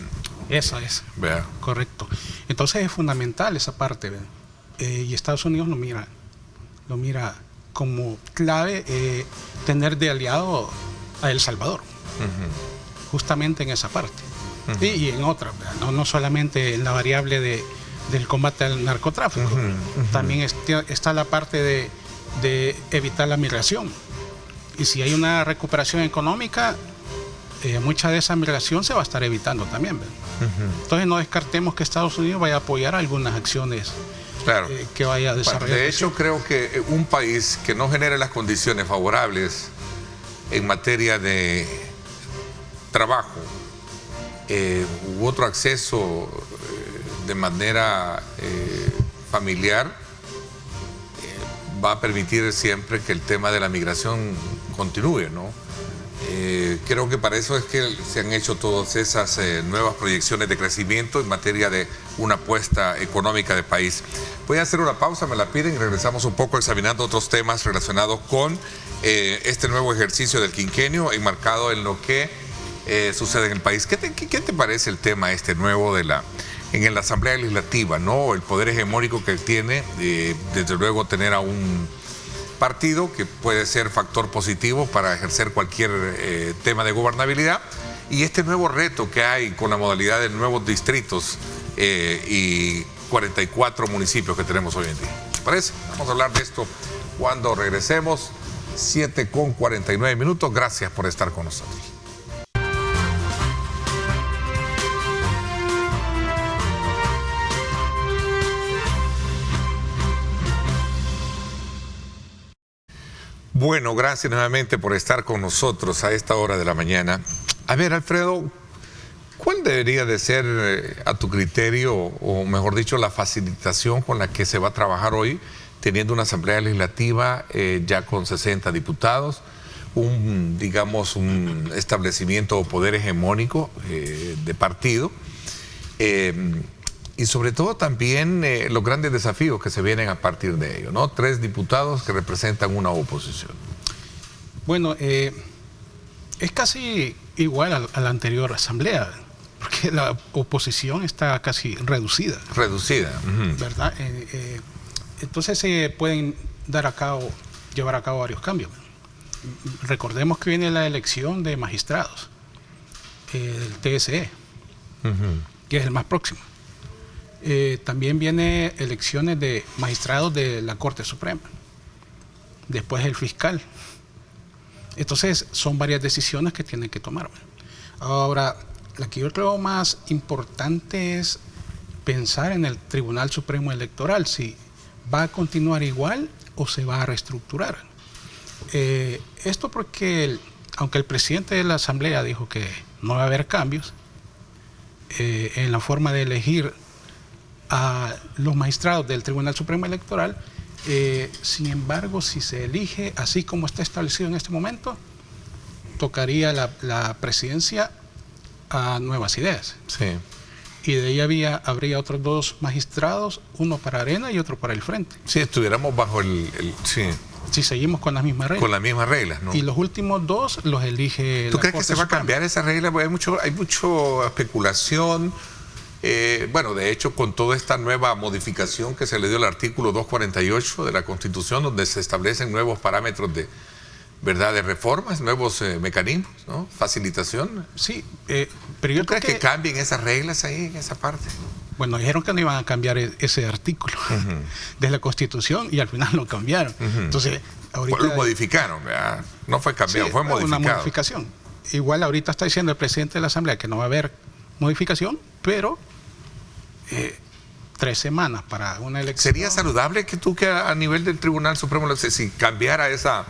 Eso es, ¿verdad? Correcto. Entonces es fundamental esa parte, y Estados Unidos lo mira como clave tener de aliado a El Salvador, justamente en esa parte, y en otras, no solamente en la variable del combate al narcotráfico, también está la parte de evitar la migración. Y si hay una recuperación económica, mucha de esa migración se va a estar evitando también. Entonces no descartemos que Estados Unidos vaya a apoyar algunas acciones que vaya a desarrollar. De hecho, creo que un país que no genere las condiciones favorables en materia de trabajo u otro acceso de manera familiar, va a permitir siempre que el tema de la migración continúe, ¿no? Creo que para eso es que se han hecho todas esas nuevas proyecciones de crecimiento en materia de una apuesta económica del país. Voy a hacer una pausa, me la piden, y regresamos un poco examinando otros temas relacionados con este nuevo ejercicio del quinquenio enmarcado en lo que sucede en el país. ¿Qué te parece el tema este nuevo en la Asamblea Legislativa, ¿no? El poder hegemónico que tiene, desde luego tener a un partido que puede ser factor positivo para ejercer cualquier tema de gobernabilidad, y este nuevo reto que hay con la modalidad de nuevos distritos y 44 municipios que tenemos hoy en día. ¿Te parece? Vamos a hablar de esto cuando regresemos. 7:49. Gracias por estar con nosotros. Bueno, gracias nuevamente por estar con nosotros a esta hora de la mañana. A ver, Alfredo, ¿cuál debería de ser, a tu criterio, o mejor dicho, la facilitación con la que se va a trabajar hoy, teniendo una asamblea legislativa ya con 60 diputados, un establecimiento o poder hegemónico de partido, y sobre todo también los grandes desafíos que se vienen a partir de ello, ¿no? 3 diputados que representan una oposición. Bueno, es casi igual a la anterior asamblea, porque la oposición está casi reducida. Reducida. ¿Verdad? Entonces se pueden llevar a cabo varios cambios. Recordemos que viene la elección de magistrados, el TSE, que es el más próximo. También viene elecciones de magistrados de la Corte Suprema, después el fiscal. Entonces son varias decisiones que tienen que tomar. Ahora, la que yo creo más importante es pensar en el Tribunal Supremo Electoral, si va a continuar igual o se va a reestructurar. Esto porque, aunque el presidente de la Asamblea dijo que no va a haber cambios en la forma de elegir a los magistrados del Tribunal Supremo Electoral, sin embargo, si se elige así como está establecido en este momento, tocaría la presidencia a Nuevas Ideas. Sí. Y de ahí habría otros 2 magistrados, uno para Arena y otro para el Frente. Si estuviéramos bajo sí. Si seguimos con las mismas reglas. Con las mismas reglas, ¿no? Y los últimos 2 los elige ¿Tú la crees que Corte se va a Suprema. cambiar esa regla? Porque hay mucho especulación. Bueno, de hecho, con toda esta nueva modificación que se le dio al artículo 248 de la Constitución, donde se establecen nuevos parámetros de reformas, nuevos mecanismos, ¿no? Facilitación. Sí, pero yo ¿Tú crees que cambien esas reglas ahí, en esa parte? Bueno, dijeron que no iban a cambiar ese artículo de la Constitución y al final lo cambiaron. Entonces, ahorita... Pues lo modificaron, ¿verdad? No fue cambiado, sí, fue modificado. Una modificación. Igual ahorita está diciendo el presidente de la Asamblea que no va a haber modificación, pero 3 semanas para una elección. ¿Sería saludable que a nivel del Tribunal Supremo, si cambiara esa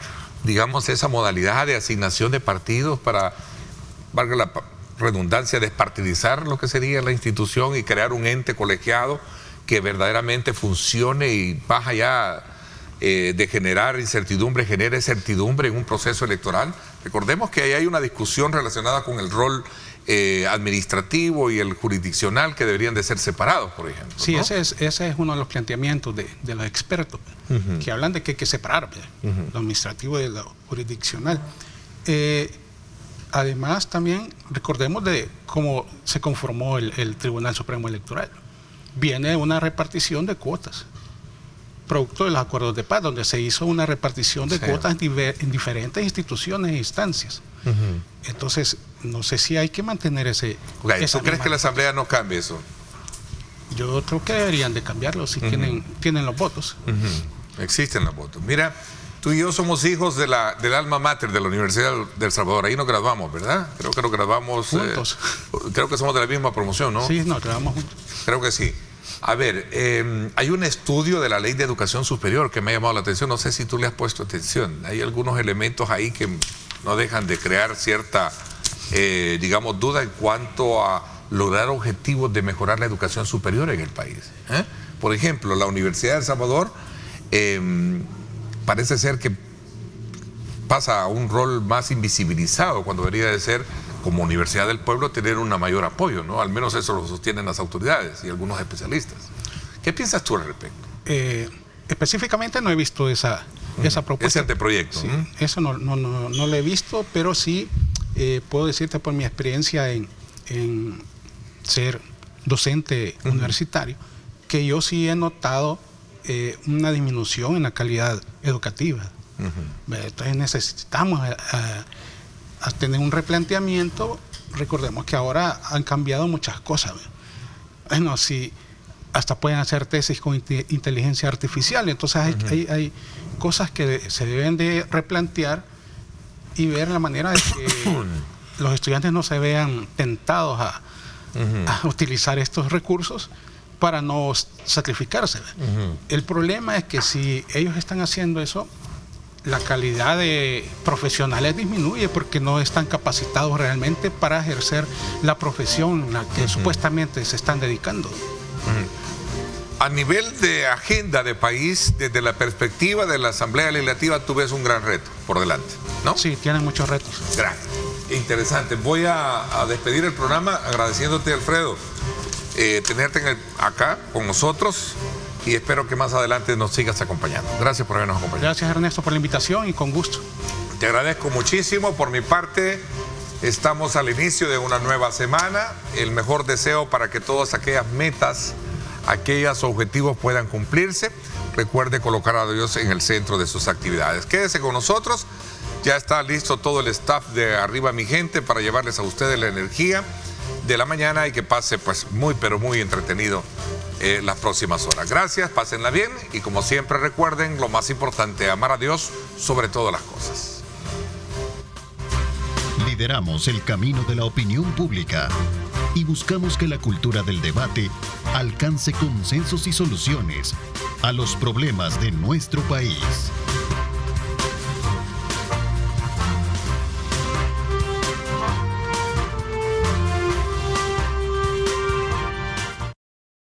modalidad de asignación de partidos para, valga la redundancia, despartidizar lo que sería la institución y crear un ente colegiado que verdaderamente funcione y baja ya de generar incertidumbre, genere certidumbre en un proceso electoral? Recordemos que ahí hay una discusión relacionada con el rol administrativo y el jurisdiccional, que deberían de ser separados, por ejemplo. Sí, ¿no? ese es uno de los planteamientos de los expertos, que hablan de que hay que separar lo administrativo de lo jurisdiccional. Además, también recordemos de cómo se conformó el Tribunal Supremo Electoral. Viene una repartición de cuotas, producto de los acuerdos de paz, donde se hizo una repartición de cuotas en diferentes instituciones e instancias. Entonces, no sé si hay que mantener ese... ¿Tú crees que la Asamblea no cambie eso? Yo creo que deberían de cambiarlo si tienen los votos. Existen los votos. Mira, tú y yo somos hijos del alma mater de la Universidad de El Salvador. Ahí nos graduamos, ¿verdad? Creo que nos graduamos... Juntos. Creo que somos de la misma promoción, ¿no? Sí, nos graduamos juntos. Creo que sí. A ver, hay un estudio de la Ley de Educación Superior que me ha llamado la atención. No sé si tú le has puesto atención. Hay algunos elementos ahí que no dejan de crear cierta, duda en cuanto a lograr objetivos de mejorar la educación superior en el país. Por ejemplo, la Universidad de El Salvador parece ser que pasa a un rol más invisibilizado, cuando debería de ser, como Universidad del Pueblo, tener un mayor apoyo, ¿no? Al menos eso lo sostienen las autoridades y algunos especialistas. ¿Qué piensas tú al respecto? Específicamente no he visto esa propuesta. Ese anteproyecto. Sí, eso no lo he visto, pero sí puedo decirte por mi experiencia en ser docente universitario, que yo sí he notado una disminución en la calidad educativa. Entonces necesitamos a tener un replanteamiento. Recordemos que ahora han cambiado muchas cosas. Bueno, si hasta pueden hacer tesis con inteligencia artificial. Entonces hay cosas que se deben de replantear y ver la manera de que los estudiantes no se vean tentados a utilizar estos recursos para no sacrificarse. El problema es que si ellos están haciendo eso, la calidad de profesionales disminuye porque no están capacitados realmente para ejercer la profesión a la que supuestamente se están dedicando. A nivel de agenda de país, desde la perspectiva de la Asamblea Legislativa, tú ves un gran reto por delante, ¿no? Sí, tienen muchos retos. Gracias. Interesante. Voy a despedir el programa agradeciéndote, Alfredo, tenerte acá con nosotros y espero que más adelante nos sigas acompañando. Gracias por habernos acompañado. Gracias, Ernesto, por la invitación y con gusto. Te agradezco muchísimo. Por mi parte, estamos al inicio de una nueva semana. El mejor deseo para que todas aquellas metas, aquellos objetivos puedan cumplirse. Recuerde colocar a Dios en el centro de sus actividades. Quédese con nosotros. Ya está listo todo el staff de Arriba Mi Gente para llevarles a ustedes la energía de la mañana y que pase pues muy pero muy entretenido las próximas horas. Gracias, pásenla bien y como siempre recuerden lo más importante, amar a Dios sobre todas las cosas. Lideramos el camino de la opinión pública y buscamos que la cultura del debate alcance consensos y soluciones a los problemas de nuestro país.